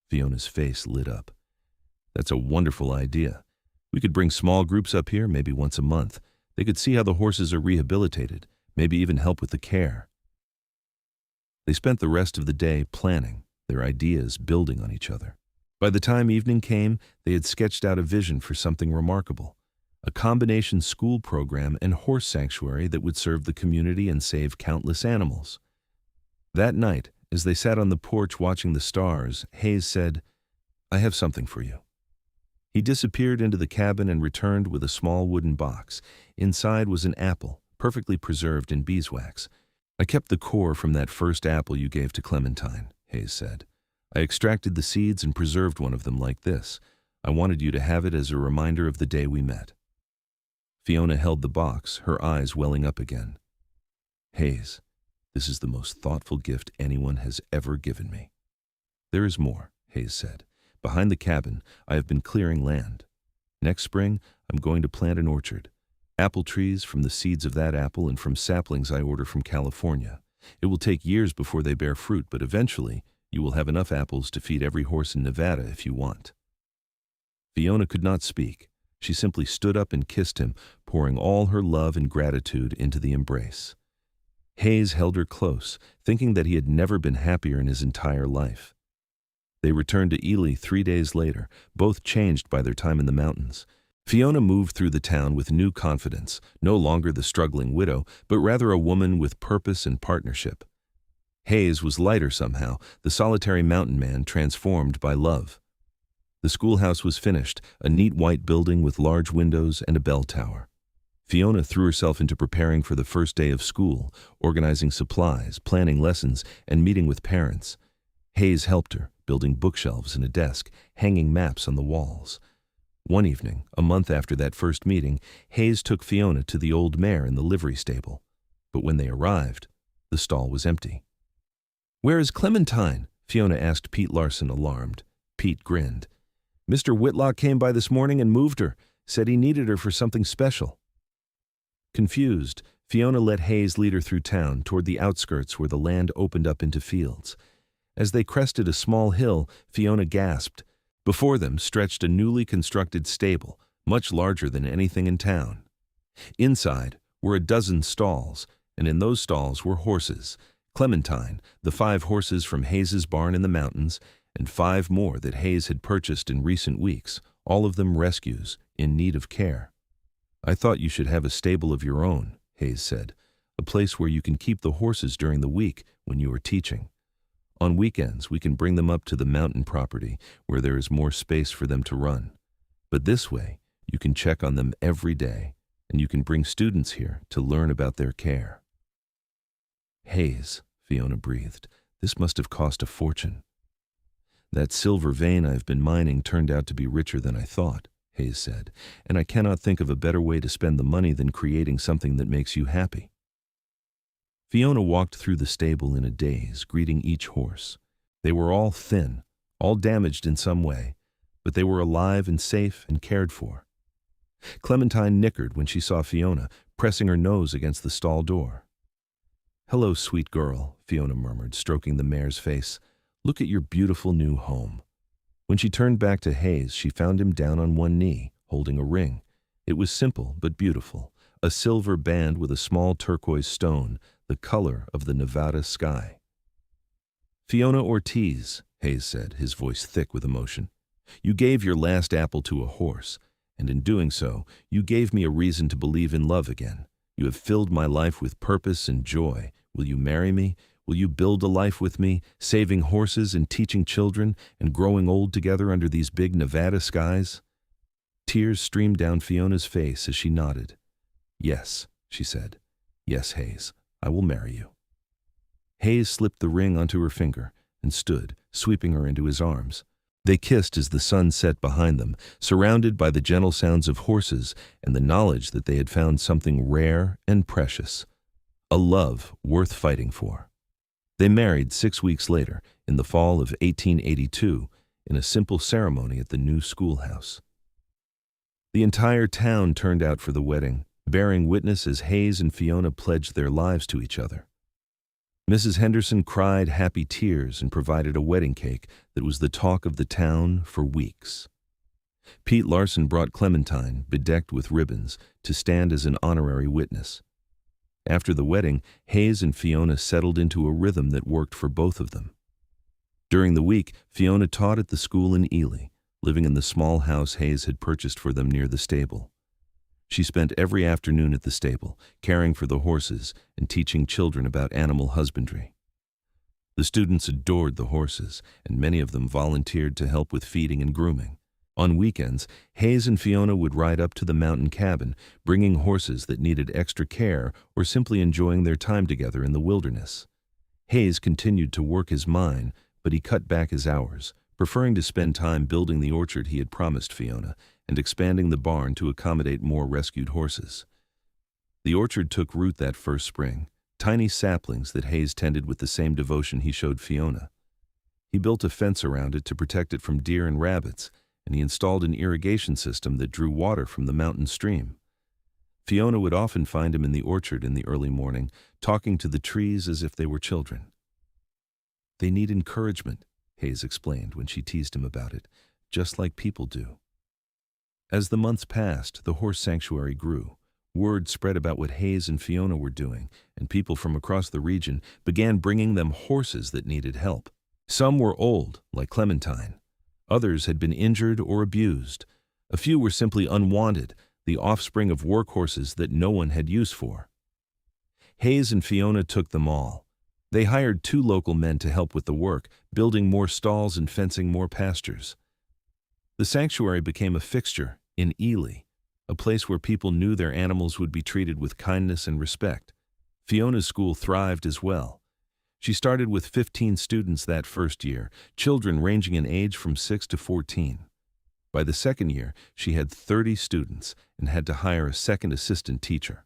Fiona's face lit up. "That's a wonderful idea. We could bring small groups up here, maybe once a month. They could see how the horses are rehabilitated, maybe even help with the care." They spent the rest of the day planning, their ideas building on each other. By the time evening came, they had sketched out a vision for something remarkable. A combination school program and horse sanctuary that would serve the community and save countless animals. That night, as they sat on the porch watching the stars, Hayes said, "I have something for you." He disappeared into the cabin and returned with a small wooden box. Inside was an apple, perfectly preserved in beeswax. "I kept the core from that first apple you gave to Clementine," Hayes said. "I extracted the seeds and preserved one of them like this. I wanted you to have it as a reminder of the day we met." Fiona held the box, her eyes welling up again. "Hayes, this is the most thoughtful gift anyone has ever given me." "There is more," Hayes said. "Behind the cabin, I have been clearing land. Next spring, I'm going to plant an orchard. Apple trees from the seeds of that apple and from saplings I order from California. It will take years before they bear fruit, but eventually you will have enough apples to feed every horse in Nevada if you want." Fiona could not speak. She simply stood up and kissed him, pouring all her love and gratitude into the embrace. Hayes held her close, thinking that he had never been happier in his entire life. They returned to Ely 3 days later, both changed by their time in the mountains. Fiona moved through the town with new confidence, no longer the struggling widow, but rather a woman with purpose and partnership. Hayes was lighter somehow, the solitary mountain man transformed by love. The schoolhouse was finished, a neat white building with large windows and a bell tower. Fiona threw herself into preparing for the first day of school, organizing supplies, planning lessons, and meeting with parents. Hayes helped her, building bookshelves and a desk, hanging maps on the walls. One evening, a month after that first meeting, Hayes took Fiona to the old mare in the livery stable. But when they arrived, the stall was empty. "Where is Clementine?" Fiona asked Pete Larson, alarmed. Pete grinned. "Mr. Whitlock came by this morning and moved her, said he needed her for something special." Confused, Fiona let Hayes lead her through town toward the outskirts where the land opened up into fields. As they crested a small hill, Fiona gasped. Before them stretched a newly constructed stable, much larger than anything in town. Inside were a dozen stalls, and in those stalls were horses. Clementine, the 5 horses from Hayes's barn in the mountains, and 5 more that Hayes had purchased in recent weeks, all of them rescues, in need of care. "I thought you should have a stable of your own," Hayes said, "a place where you can keep the horses during the week when you are teaching. On weekends, we can bring them up to the mountain property where there is more space for them to run. But this way, you can check on them every day, and you can bring students here to learn about their care." "Hayes," Fiona breathed, "this must have cost a fortune." "That silver vein I've been mining turned out to be richer than I thought," Hayes said, "and I cannot think of a better way to spend the money than creating something that makes you happy." Fiona walked through the stable in a daze, greeting each horse. They were all thin, all damaged in some way, but they were alive and safe and cared for. Clementine nickered when she saw Fiona, pressing her nose against the stall door. "Hello, sweet girl," Fiona murmured, stroking the mare's face. "Look at your beautiful new home." When she turned back to Hayes, she found him down on one knee, holding a ring. It was simple but beautiful, a silver band with a small turquoise stone, the color of the Nevada sky. "Fiona Ortiz," Hayes said, his voice thick with emotion, "you gave your last apple to a horse, and in doing so, you gave me a reason to believe in love again. You have filled my life with purpose and joy. Will you marry me? Will you build a life with me, saving horses and teaching children and growing old together under these big Nevada skies?" Tears streamed down Fiona's face as she nodded. "Yes," she said. "Yes, Hayes, I will marry you." Hayes slipped the ring onto her finger and stood, sweeping her into his arms. They kissed as the sun set behind them, surrounded by the gentle sounds of horses and the knowledge that they had found something rare and precious, a love worth fighting for. They married 6 weeks later, in the fall of 1882, in a simple ceremony at the new schoolhouse. The entire town turned out for the wedding, bearing witness as Hayes and Fiona pledged their lives to each other. Mrs. Henderson cried happy tears and provided a wedding cake that was the talk of the town for weeks. Pete Larson brought Clementine, bedecked with ribbons, to stand as an honorary witness. After the wedding, Hayes and Fiona settled into a rhythm that worked for both of them. During the week, Fiona taught at the school in Ely, living in the small house Hayes had purchased for them near the stable. She spent every afternoon at the stable, caring for the horses and teaching children about animal husbandry. The students adored the horses, and many of them volunteered to help with feeding and grooming. On weekends, Hayes and Fiona would ride up to the mountain cabin, bringing horses that needed extra care or simply enjoying their time together in the wilderness. Hayes continued to work his mine, but he cut back his hours, preferring to spend time building the orchard he had promised Fiona and expanding the barn to accommodate more rescued horses. The orchard took root that first spring, tiny saplings that Hayes tended with the same devotion he showed Fiona. He built a fence around it to protect it from deer and rabbits, and he installed an irrigation system that drew water from the mountain stream. Fiona would often find him in the orchard in the early morning, talking to the trees as if they were children. "They need encouragement," Hayes explained when she teased him about it, "just like people do." As the months passed, the horse sanctuary grew. Word spread about what Hayes and Fiona were doing, and people from across the region began bringing them horses that needed help. Some were old, like Clementine. Others had been injured or abused. A few were simply unwanted, the offspring of workhorses that no one had use for. Hayes and Fiona took them all. They hired 2 local men to help with the work, building more stalls and fencing more pastures. The sanctuary became a fixture in Ely, a place where people knew their animals would be treated with kindness and respect. Fiona's school thrived as well. She started with 15 students that first year, children ranging in age from 6 to 14. By the second year, she had 30 students and had to hire a second assistant teacher.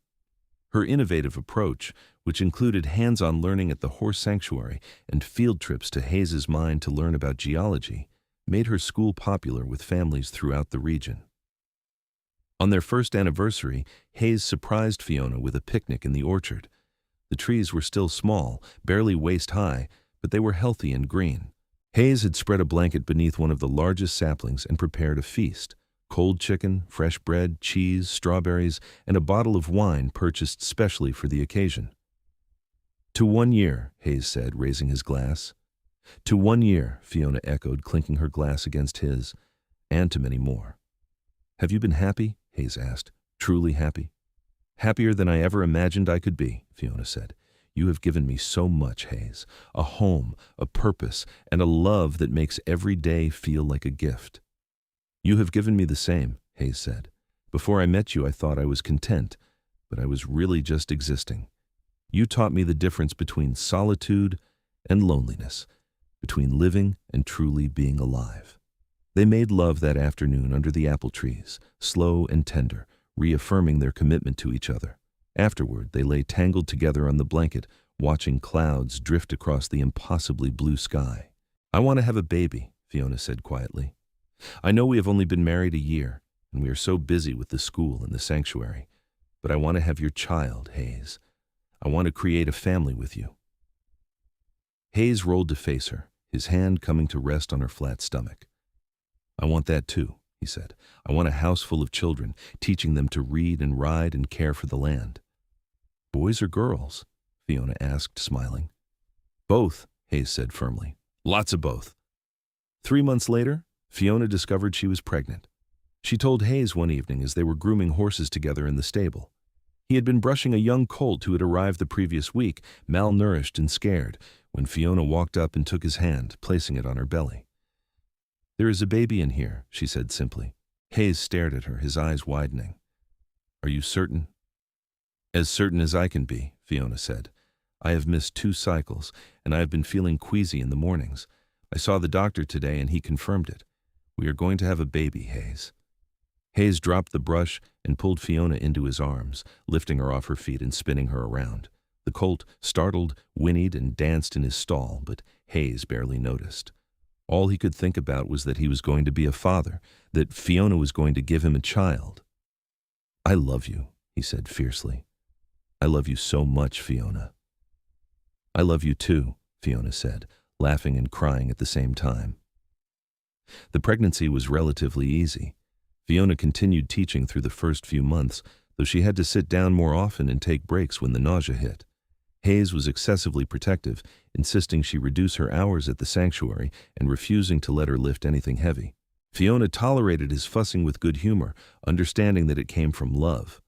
Her innovative approach, which included hands-on learning at the horse sanctuary and field trips to Hayes's mine to learn about geology, made her school popular with families throughout the region. On their first anniversary, Hayes surprised Fiona with a picnic in the orchard. The trees were still small, barely waist high, but they were healthy and green. Hayes had spread a blanket beneath one of the largest saplings and prepared a feast. Cold chicken, fresh bread, cheese, strawberries, and a bottle of wine purchased specially for the occasion. "To 1 year," Hayes said, raising his glass. "To 1 year," Fiona echoed, clinking her glass against his. "And to many more." "Have you been happy?" Hayes asked. "Truly happy?" "Happier than I ever imagined I could be," Fiona said. "You have given me so much, Hayes. A home, a purpose, and a love that makes every day feel like a gift." "You have given me the same," Hayes said. "Before I met you, I thought I was content, but I was really just existing. You taught me the difference between solitude and loneliness, between living and truly being alive." They made love that afternoon under the apple trees, slow and tender, reaffirming their commitment to each other. Afterward, they lay tangled together on the blanket, watching clouds drift across the impossibly blue sky. "I want to have a baby," Fiona said quietly. "I know we have only been married a year, and we are so busy with the school and the sanctuary, but I want to have your child, Hayes. I want to create a family with you." Hayes rolled to face her, his hand coming to rest on her flat stomach. "I want that too," he said. "I want a house full of children, teaching them to read and ride and care for the land." "Boys or girls?" Fiona asked, smiling. "Both," Hayes said firmly. "Lots of both." 3 months later, Fiona discovered she was pregnant. She told Hayes one evening as they were grooming horses together in the stable. He had been brushing a young colt who had arrived the previous week, malnourished and scared, when Fiona walked up and took his hand, placing it on her belly. "There is a baby in here," she said simply. Hayes stared at her, his eyes widening. "Are you certain?" "As certain as I can be," Fiona said. "I have missed 2 cycles, and I have been feeling queasy in the mornings. I saw the doctor today, and he confirmed it. We are going to have a baby, Hayes." Hayes dropped the brush and pulled Fiona into his arms, lifting her off her feet and spinning her around. The colt, startled, whinnied and danced in his stall, but Hayes barely noticed. All he could think about was that he was going to be a father, that Fiona was going to give him a child. "I love you," he said fiercely. "I love you so much, Fiona." "I love you too," Fiona said, laughing and crying at the same time. The pregnancy was relatively easy. Fiona continued teaching through the first few months, though she had to sit down more often and take breaks when the nausea hit. Hayes was excessively protective, insisting she reduce her hours at the sanctuary and refusing to let her lift anything heavy. Fiona tolerated his fussing with good humor, understanding that it came from love.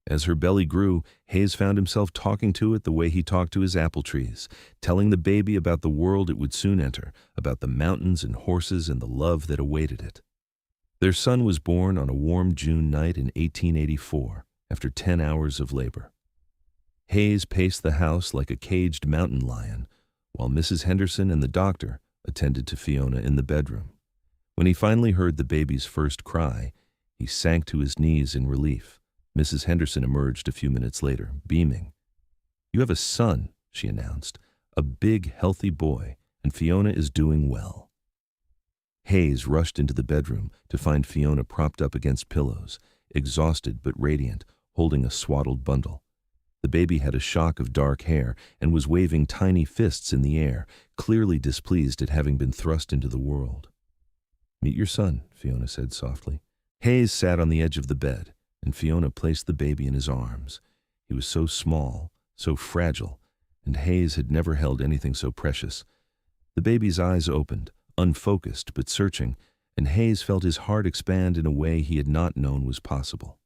As her belly grew, Hayes found himself talking to it the way he talked to his apple trees, telling the baby about the world it would soon enter, about the mountains and horses and the love that awaited it. Their son was born on a warm June night in 1884, after 10 hours of labor. Hayes paced the house like a caged mountain lion, while Mrs. Henderson and the doctor attended to Fiona in the bedroom. When he finally heard the baby's first cry, he sank to his knees in relief. Mrs. Henderson emerged a few minutes later, beaming. "You have a son," she announced, "a big, healthy boy, and Fiona is doing well." Hayes rushed into the bedroom to find Fiona propped up against pillows, exhausted but radiant, holding a swaddled bundle. The baby had a shock of dark hair and was waving tiny fists in the air, clearly displeased at having been thrust into the world. "Meet your son," Fiona said softly. Hayes sat on the edge of the bed, and Fiona placed the baby in his arms. He was so small, so fragile, and Hayes had never held anything so precious. The baby's eyes opened, unfocused but searching, and Hayes felt his heart expand in a way he had not known was possible.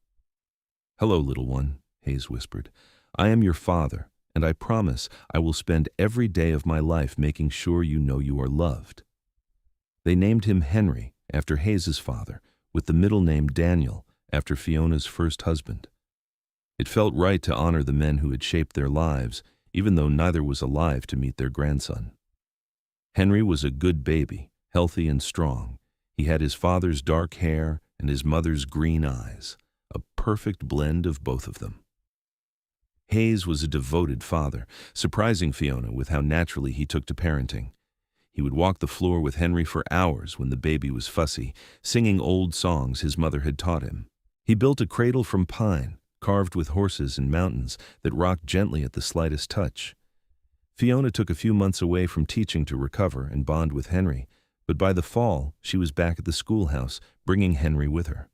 "Hello, little one," Hayes whispered. "I am your father, and I promise I will spend every day of my life making sure you know you are loved." They named him Henry, after Hayes's father, with the middle name Daniel, after Fiona's first husband. It felt right to honor the men who had shaped their lives, even though neither was alive to meet their grandson. Henry was a good baby, healthy and strong. He had his father's dark hair and his mother's green eyes, a perfect blend of both of them. Hayes was a devoted father, surprising Fiona with how naturally he took to parenting. He would walk the floor with Henry for hours when the baby was fussy, singing old songs his mother had taught him. He built a cradle from pine, carved with horses and mountains that rocked gently at the slightest touch. Fiona took a few months away from teaching to recover and bond with Henry, but by the fall, she was back at the schoolhouse, bringing Henry with her.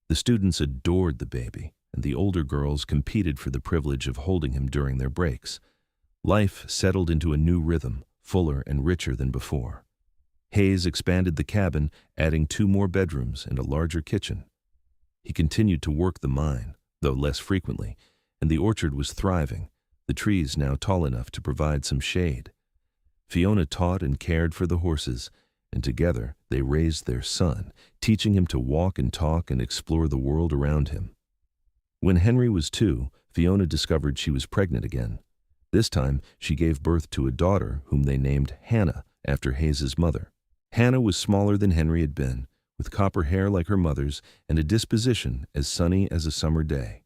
The students adored the baby, and the older girls competed for the privilege of holding him during their breaks. Life settled into a new rhythm, fuller and richer than before. Hayes expanded the cabin, adding 2 more bedrooms and a larger kitchen. He continued to work the mine, though less frequently, and the orchard was thriving, the trees now tall enough to provide some shade. Fiona taught and cared for the horses, and together they raised their son, teaching him to walk and talk and explore the world around him. When Henry was 2, Fiona discovered she was pregnant again. This time, she gave birth to a daughter whom they named Hannah, after Hayes's mother. Hannah was smaller than Henry had been, with copper hair like her mother's and a disposition as sunny as a summer day.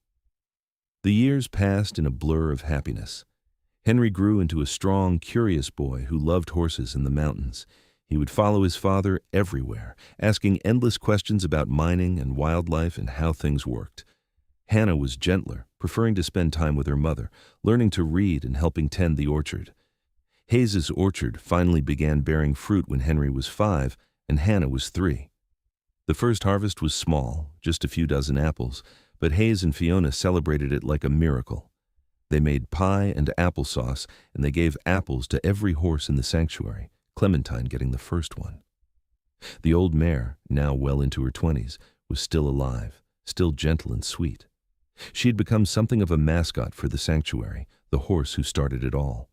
The years passed in a blur of happiness. Henry grew into a strong, curious boy who loved horses in the mountains. He would follow his father everywhere, asking endless questions about mining and wildlife and how things worked. Hannah was gentler, preferring to spend time with her mother, learning to read and helping tend the orchard. Hayes's orchard finally began bearing fruit when Henry was 5 and Hannah was 3. The first harvest was small, just a few dozen apples, but Hayes and Fiona celebrated it like a miracle. They made pie and applesauce, and they gave apples to every horse in the sanctuary, Clementine getting the first one. The old mare, now well into her 20s, was still alive, still gentle and sweet. She had become something of a mascot for the sanctuary, the horse who started it all.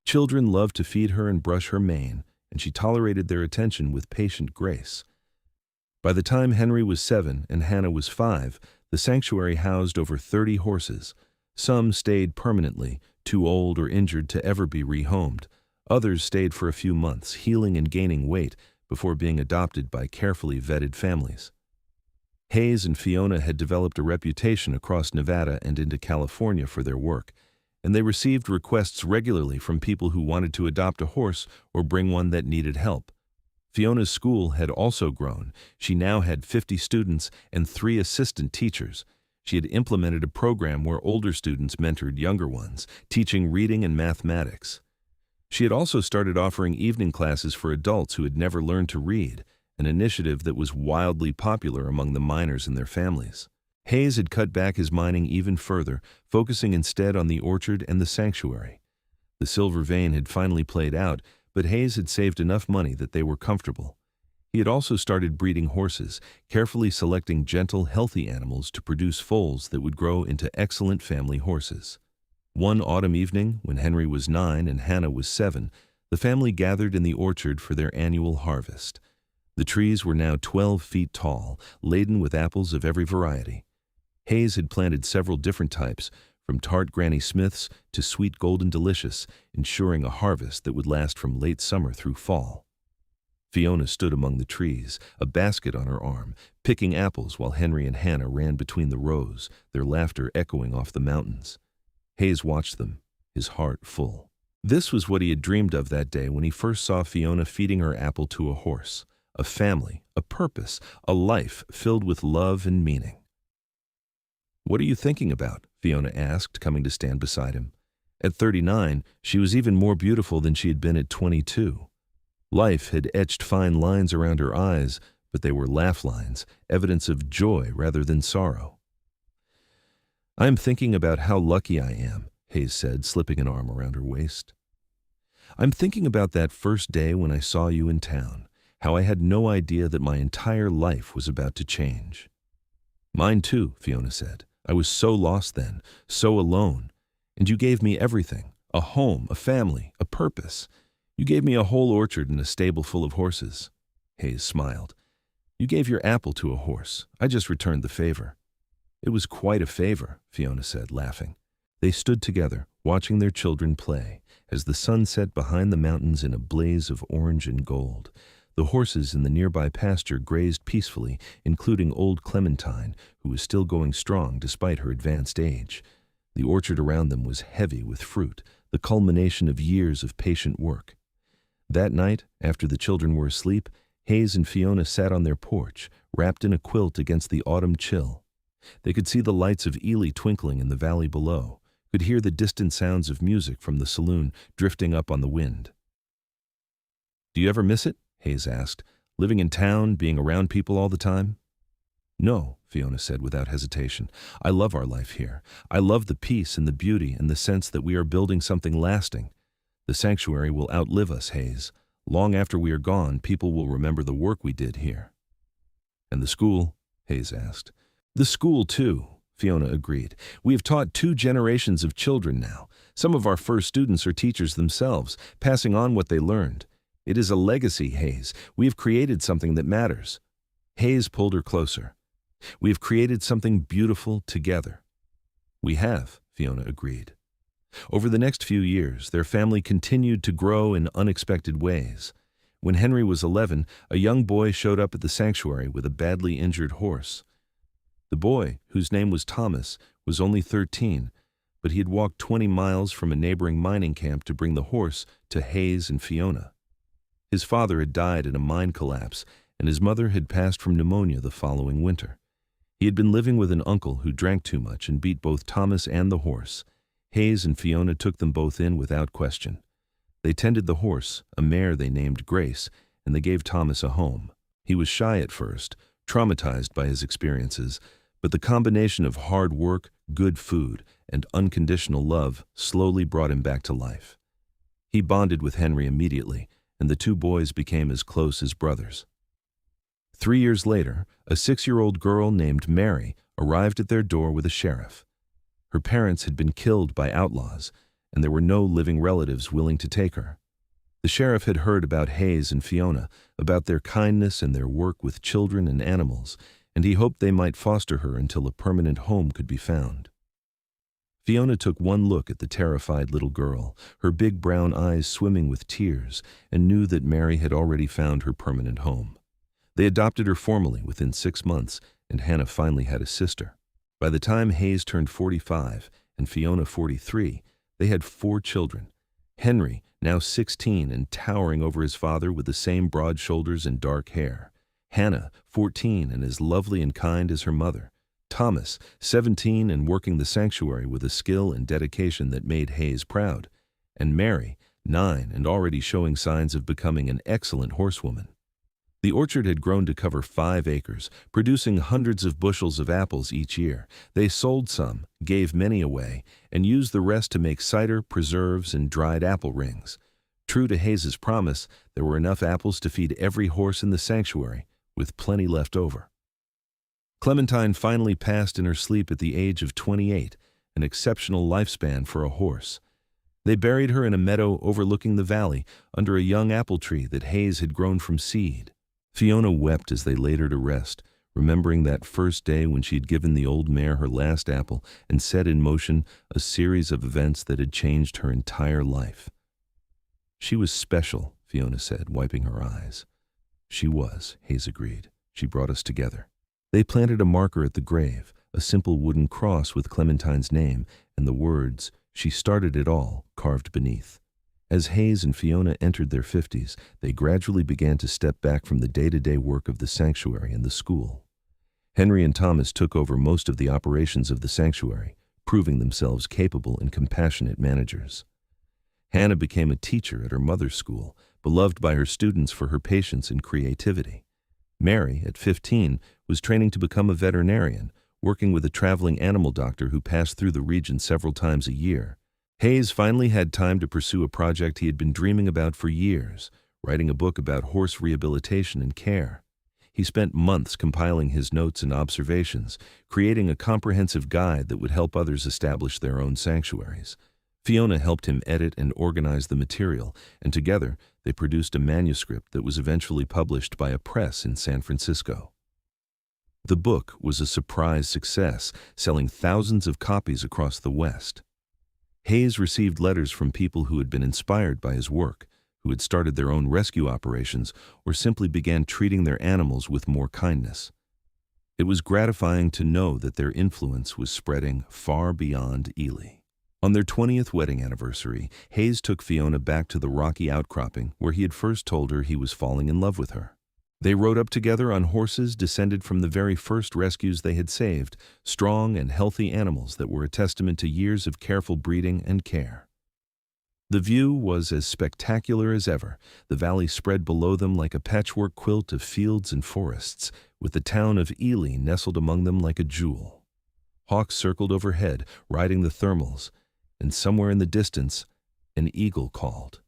Children loved to feed her and brush her mane, and she tolerated their attention with patient grace. By the time Henry was 7 and Hannah was 5, the sanctuary housed over 30 horses. Some stayed permanently, too old or injured to ever be rehomed. Others stayed for a few months, healing and gaining weight before being adopted by carefully vetted families. Hayes and Fiona had developed a reputation across Nevada and into California for their work, and they received requests regularly from people who wanted to adopt a horse or bring one that needed help. Fiona's school had also grown. She now had 50 students and 3 assistant teachers. She had implemented a program where older students mentored younger ones, teaching reading and mathematics. She had also started offering evening classes for adults who had never learned to read, an initiative that was wildly popular among the miners and their families. Hayes had cut back his mining even further, focusing instead on the orchard and the sanctuary. The silver vein had finally played out, but Hayes had saved enough money that they were comfortable. He had also started breeding horses, carefully selecting gentle, healthy animals to produce foals that would grow into excellent family horses. One autumn evening, when Henry was 9 and Hannah was 7, the family gathered in the orchard for their annual harvest. The trees were now 12 feet tall, laden with apples of every variety. Hayes had planted several different types, from tart Granny Smiths to sweet Golden Delicious, ensuring a harvest that would last from late summer through fall. Fiona stood among the trees, a basket on her arm, picking apples while Henry and Hannah ran between the rows, their laughter echoing off the mountains. Hayes watched them, his heart full. This was what he had dreamed of that day when he first saw Fiona feeding her apple to a horse. A family, a purpose, a life filled with love and meaning. "What are you thinking about?" Fiona asked, coming to stand beside him. At 39, she was even more beautiful than she had been at 22. Life had etched fine lines around her eyes, but they were laugh lines, evidence of joy rather than sorrow. "I'm thinking about how lucky I am," Hayes said, slipping an arm around her waist. "I'm thinking about that first day when I saw you in town, how I had no idea that my entire life was about to change." "Mine too," Fiona said. "I was so lost then, so alone. And you gave me everything, a home, a family, a purpose. You gave me a whole orchard and a stable full of horses." Hayes smiled. "You gave your apple to a horse. I just returned the favor." "It was quite a favor," Fiona said, laughing. They stood together, watching their children play, as the sun set behind the mountains in a blaze of orange and gold. The horses in the nearby pasture grazed peacefully, including old Clementine, who was still going strong despite her advanced age. The orchard around them was heavy with fruit, the culmination of years of patient work. That night, after the children were asleep, Hayes and Fiona sat on their porch, wrapped in a quilt against the autumn chill. They could see the lights of Ely twinkling in the valley below, could hear the distant sounds of music from the saloon drifting up on the wind. "Do you ever miss it?" Hayes asked. "Living in town, being around people all the time?" "No," Fiona said without hesitation. "I love our life here. I love the peace and the beauty and the sense that we are building something lasting. The sanctuary will outlive us, Hayes. Long after we are gone, people will remember the work we did here." "And the school?" Hayes asked. "The school, too," Fiona agreed. "We have taught 2 generations of children now. Some of our first students are teachers themselves, passing on what they learned. It is a legacy, Hayes. We have created something that matters." Hayes pulled her closer. "We have created something beautiful together." "We have," Fiona agreed. Over the next few years, their family continued to grow in unexpected ways. When Henry was 11, a young boy showed up at the sanctuary with a badly injured horse. The boy, whose name was Thomas, was only 13, but he had walked 20 miles from a neighboring mining camp to bring the horse to Hayes and Fiona. His father had died in a mine collapse, and his mother had passed from pneumonia the following winter. He had been living with an uncle who drank too much and beat both Thomas and the horse. Hayes and Fiona took them both in without question. They tended the horse, a mare they named Grace, and they gave Thomas a home. He was shy at first, traumatized by his experiences, but the combination of hard work, good food, and unconditional love slowly brought him back to life. He bonded with Henry immediately, and the 2 boys became as close as brothers. 3 years later, a 6-year-old girl named Mary arrived at their door with a sheriff. Her parents had been killed by outlaws, and there were no living relatives willing to take her. The sheriff had heard about Hayes and Fiona, about their kindness and their work with children and animals, and he hoped they might foster her until a permanent home could be found. Fiona took one look at the terrified little girl, her big brown eyes swimming with tears, and knew that Mary had already found her permanent home. They adopted her formally within 6 months, and Hannah finally had a sister. By the time Hayes turned 45 and Fiona 43, they had 4 children. Henry, now 16 and towering over his father with the same broad shoulders and dark hair. Hannah, 14 and as lovely and kind as her mother. Thomas, 17 and working the sanctuary with a skill and dedication that made Hayes proud. And Mary, 9 and already showing signs of becoming an excellent horsewoman. The orchard had grown to cover 5 acres, producing hundreds of bushels of apples each year. They sold some, gave many away, and used the rest to make cider, preserves, and dried apple rings. True to Hayes's promise, there were enough apples to feed every horse in the sanctuary, with plenty left over. Clementine finally passed in her sleep at the age of 28, an exceptional lifespan for a horse. They buried her in a meadow overlooking the valley, under a young apple tree that Hayes had grown from seed. Fiona wept as they laid her to rest, remembering that first day when she had given the old mare her last apple and set in motion a series of events that had changed her entire life. "She was special," Fiona said, wiping her eyes. "She was," Hayes agreed. "She brought us together." They planted a marker at the grave, a simple wooden cross with Clementine's name and the words, "She started it all," carved beneath. As Hayes and Fiona entered their 50s, they gradually began to step back from the day-to-day work of the sanctuary and the school. Henry and Thomas took over most of the operations of the sanctuary, proving themselves capable and compassionate managers. Hannah became a teacher at her mother's school, beloved by her students for her patience and creativity. Mary, at 15, was training to become a veterinarian, working with a traveling animal doctor who passed through the region several times a year. Hayes finally had time to pursue a project he had been dreaming about for years, writing a book about horse rehabilitation and care. He spent months compiling his notes and observations, creating a comprehensive guide that would help others establish their own sanctuaries. Fiona helped him edit and organize the material, and together they produced a manuscript that was eventually published by a press in San Francisco. The book was a surprise success, selling thousands of copies across the West. Hayes received letters from people who had been inspired by his work, who had started their own rescue operations, or simply began treating their animals with more kindness. It was gratifying to know that their influence was spreading far beyond Ely. On their 20th wedding anniversary, Hayes took Fiona back to the rocky outcropping where he had first told her he was falling in love with her. They rode up together on horses descended from the very first rescues they had saved, strong and healthy animals that were a testament to years of careful breeding and care. The view was as spectacular as ever. The valley spread below them like a patchwork quilt of fields and forests, with the town of Ely nestled among them like a jewel. Hawks circled overhead, riding the thermals, and somewhere in the distance, an eagle called.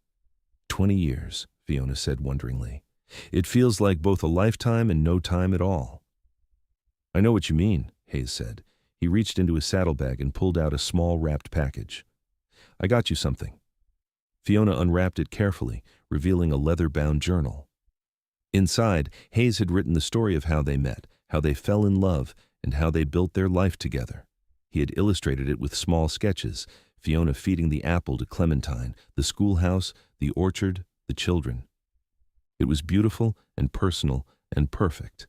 20 years, Fiona said wonderingly. It feels like both a lifetime and no time at all. I know what you mean, Hayes said. He reached into his saddlebag and pulled out a small wrapped package. I got you something. Fiona unwrapped it carefully, revealing a leather-bound journal. Inside, Hayes had written the story of how they met, how they fell in love, and how they built their life together. He had illustrated it with small sketches, Fiona feeding the apple to Clementine, the schoolhouse, the orchard, the children. It was beautiful and personal and perfect.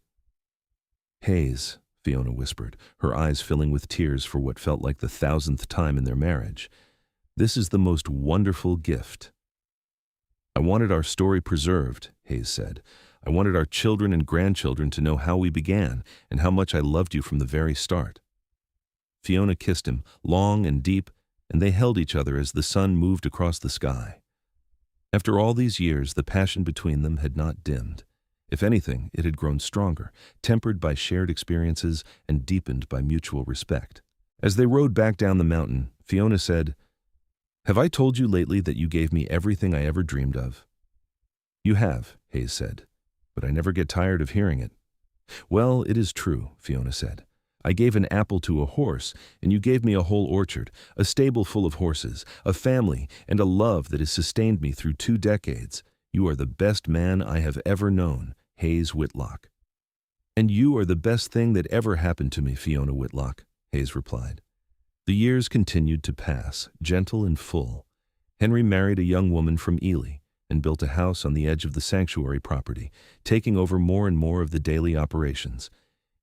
Hayes, Fiona whispered, her eyes filling with tears for what felt like the 1,000th time in their marriage. This is the most wonderful gift. I wanted our story preserved, Hayes said. I wanted our children and grandchildren to know how we began and how much I loved you from the very start. Fiona kissed him, long and deep, and they held each other as the sun moved across the sky. After all these years, the passion between them had not dimmed. If anything, it had grown stronger, tempered by shared experiences and deepened by mutual respect. As they rode back down the mountain, Fiona said, Have I told you lately that you gave me everything I ever dreamed of? You have, Hayes said, but I never get tired of hearing it. Well, it is true, Fiona said. I gave an apple to a horse, and you gave me a whole orchard, a stable full of horses, a family, and a love that has sustained me through 2 decades. You are the best man I have ever known, Hayes Whitlock. And you are the best thing that ever happened to me, Fiona Whitlock, Hayes replied. The years continued to pass, gentle and full. Henry married a young woman from Ely and built a house on the edge of the sanctuary property, taking over more and more of the daily operations.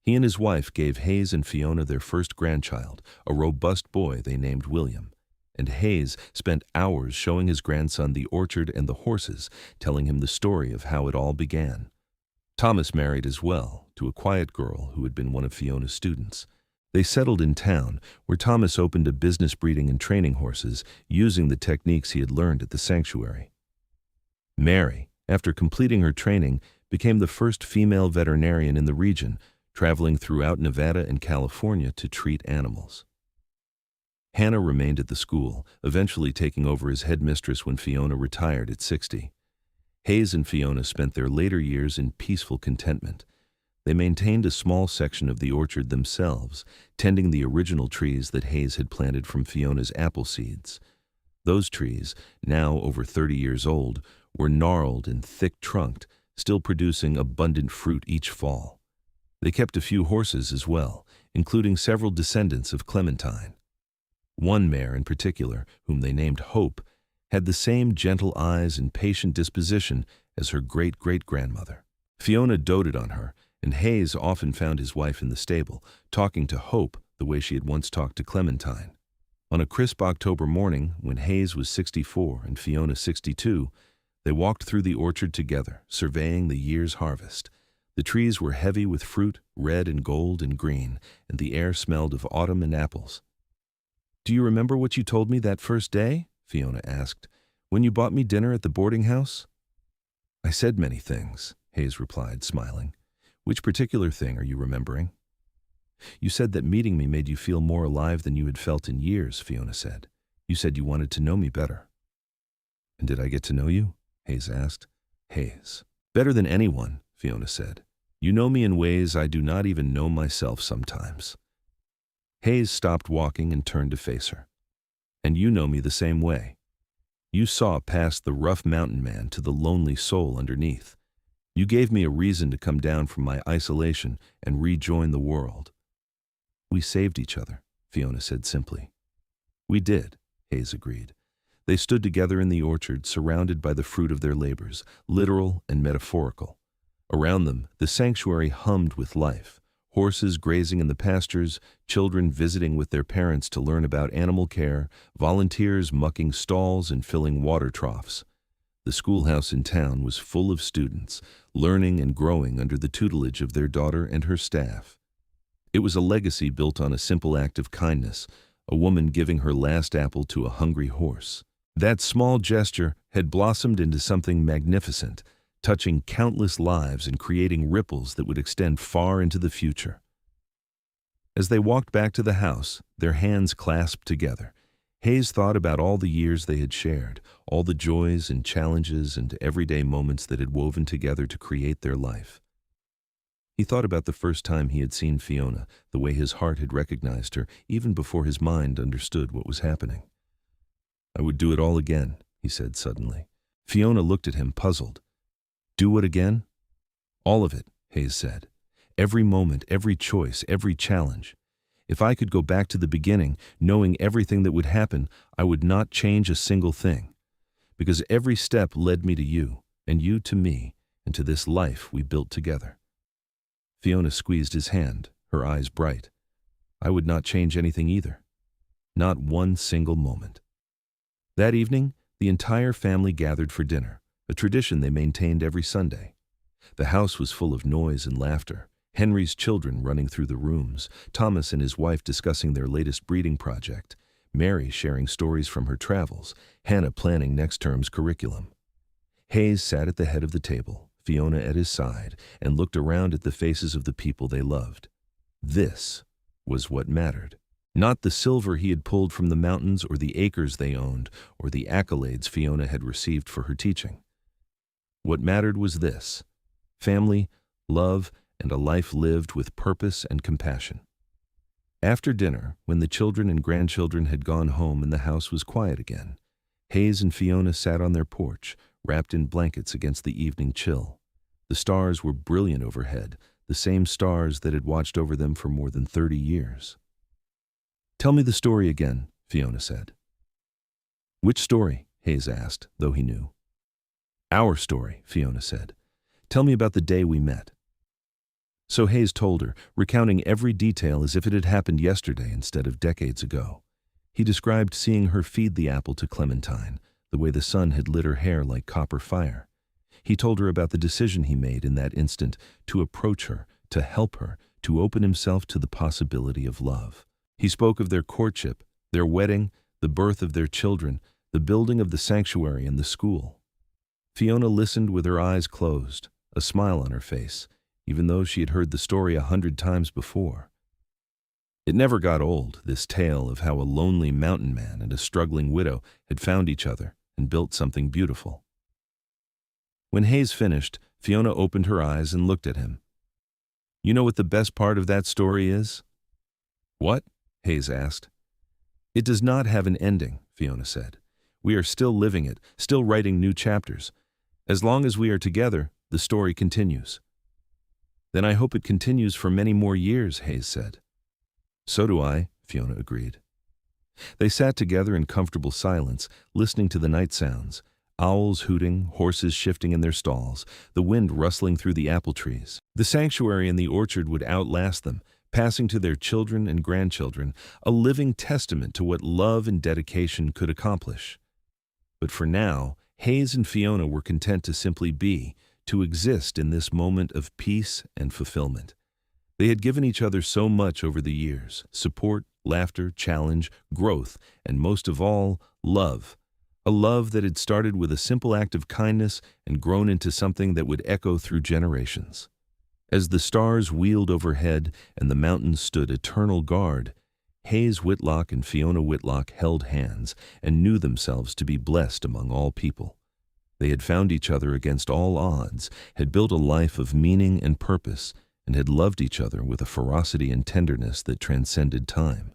He and his wife gave Hayes and Fiona their first grandchild, a robust boy they named William. And Hayes spent hours showing his grandson the orchard and the horses, telling him the story of how it all began. Thomas married as well, to a quiet girl who had been one of Fiona's students. They settled in town, where Thomas opened a business breeding and training horses, using the techniques he had learned at the sanctuary. Mary, after completing her training, became the first female veterinarian in the region, traveling throughout Nevada and California to treat animals. Hannah remained at the school, eventually taking over as headmistress when Fiona retired at 60. Hayes and Fiona spent their later years in peaceful contentment. They maintained a small section of the orchard themselves, tending the original trees that Hayes had planted from Fiona's apple seeds. Those trees, now over 30 years old, were gnarled and thick-trunked, still producing abundant fruit each fall. They kept a few horses as well, including several descendants of Clementine. One mare in particular, whom they named Hope, had the same gentle eyes and patient disposition as her great-great-grandmother. Fiona doted on her, and Hayes often found his wife in the stable, talking to Hope the way she had once talked to Clementine. On a crisp October morning, when Hayes was 64 and Fiona 62, they walked through the orchard together, surveying the year's harvest. The trees were heavy with fruit, red and gold and green, and the air smelled of autumn and apples. "Do you remember what you told me that first day?" Fiona asked. "When you bought me dinner at the boarding house?" "I said many things," Hayes replied, smiling. "Which particular thing are you remembering?" "You said that meeting me made you feel more alive than you had felt in years," Fiona said. "You said you wanted to know me better." "And did I get to know you?" Hayes asked. "Hayes." "Better than anyone," Fiona said. "You know me in ways I do not even know myself sometimes." Hayes stopped walking and turned to face her. "And you know me the same way. You saw past the rough mountain man to the lonely soul underneath. You gave me a reason to come down from my isolation and rejoin the world." "We saved each other," Fiona said simply. "We did," Hayes agreed. They stood together in the orchard, surrounded by the fruit of their labors, literal and metaphorical. Around them, the sanctuary hummed with life. Horses grazing in the pastures, children visiting with their parents to learn about animal care, volunteers mucking stalls and filling water troughs. The schoolhouse in town was full of students, learning and growing under the tutelage of their daughter and her staff. It was a legacy built on a simple act of kindness, a woman giving her last apple to a hungry horse. That small gesture had blossomed into something magnificent, touching countless lives and creating ripples that would extend far into the future. As they walked back to the house, their hands clasped together, Hayes thought about all the years they had shared, all the joys and challenges and everyday moments that had woven together to create their life. He thought about the first time he had seen Fiona, the way his heart had recognized her, even before his mind understood what was happening. "I would do it all again," he said suddenly. Fiona looked at him, puzzled. "Do what again?" "All of it," Hayes said. "Every moment, every choice, every challenge. If I could go back to the beginning, knowing everything that would happen, I would not change a single thing. Because every step led me to you, and you to me, and to this life we built together." Fiona squeezed his hand, her eyes bright. "I would not change anything either. Not one single moment." That evening, the entire family gathered for dinner, a tradition they maintained every Sunday. The house was full of noise and laughter. Henry's children running through the rooms, Thomas and his wife discussing their latest breeding project, Mary sharing stories from her travels, Hannah planning next term's curriculum. Hayes sat at the head of the table, Fiona at his side, and looked around at the faces of the people they loved. This was what mattered. Not the silver he had pulled from the mountains or the acres they owned or the accolades Fiona had received for her teaching. What mattered was this: family, love, and a life lived with purpose and compassion. After dinner, when the children and grandchildren had gone home and the house was quiet again, Hayes and Fiona sat on their porch, wrapped in blankets against the evening chill. The stars were brilliant overhead, the same stars that had watched over them for more than 30 years. "Tell me the story again," Fiona said. "Which story?" Hayes asked, though he knew. "Our story," Fiona said. "Tell me about the day we met." So Hayes told her, recounting every detail as if it had happened yesterday instead of decades ago. He described seeing her feed the apple to Clementine, the way the sun had lit her hair like copper fire. He told her about the decision he made in that instant to approach her, to help her, to open himself to the possibility of love. He spoke of their courtship, their wedding, the birth of their children, the building of the sanctuary and the school. Fiona listened with her eyes closed, a smile on her face, even though she had heard the story 100 times before. It never got old, this tale of how a lonely mountain man and a struggling widow had found each other and built something beautiful. When Hayes finished, Fiona opened her eyes and looked at him. "You know what the best part of that story is?" "What?" Hayes asked. "It does not have an ending," Fiona said. "We are still living it, still writing new chapters. As long as we are together, the story continues." "Then I hope it continues for many more years," Hayes said. "So do I," Fiona agreed. They sat together in comfortable silence, listening to the night sounds, owls hooting, horses shifting in their stalls, the wind rustling through the apple trees. The sanctuary and the orchard would outlast them, passing to their children and grandchildren, a living testament to what love and dedication could accomplish. But for now, Hayes and Fiona were content to simply be, to exist in this moment of peace and fulfillment. They had given each other so much over the years: support, laughter, challenge, growth, and most of all, love. A love that had started with a simple act of kindness and grown into something that would echo through generations. As the stars wheeled overhead and the mountains stood eternal guard, Hayes Whitlock and Fiona Whitlock held hands and knew themselves to be blessed among all people. They had found each other against all odds, had built a life of meaning and purpose, and had loved each other with a ferocity and tenderness that transcended time.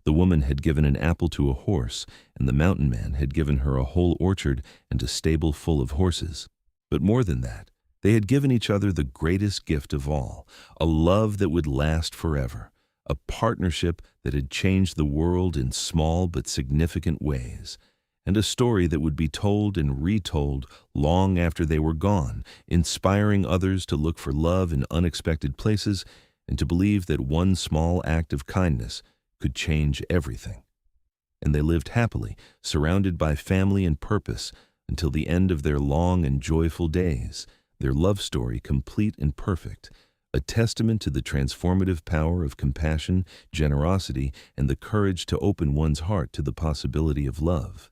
The woman had given an apple to a horse, and the mountain man had given her a whole orchard and a stable full of horses. But more than that, they had given each other the greatest gift of all, a love that would last forever, a partnership that had changed the world in small but significant ways, and a story that would be told and retold long after they were gone, inspiring others to look for love in unexpected places and to believe that one small act of kindness could change everything. And they lived happily, surrounded by family and purpose, until the end of their long and joyful days, their love story complete and perfect, a testament to the transformative power of compassion, generosity, and the courage to open one's heart to the possibility of love.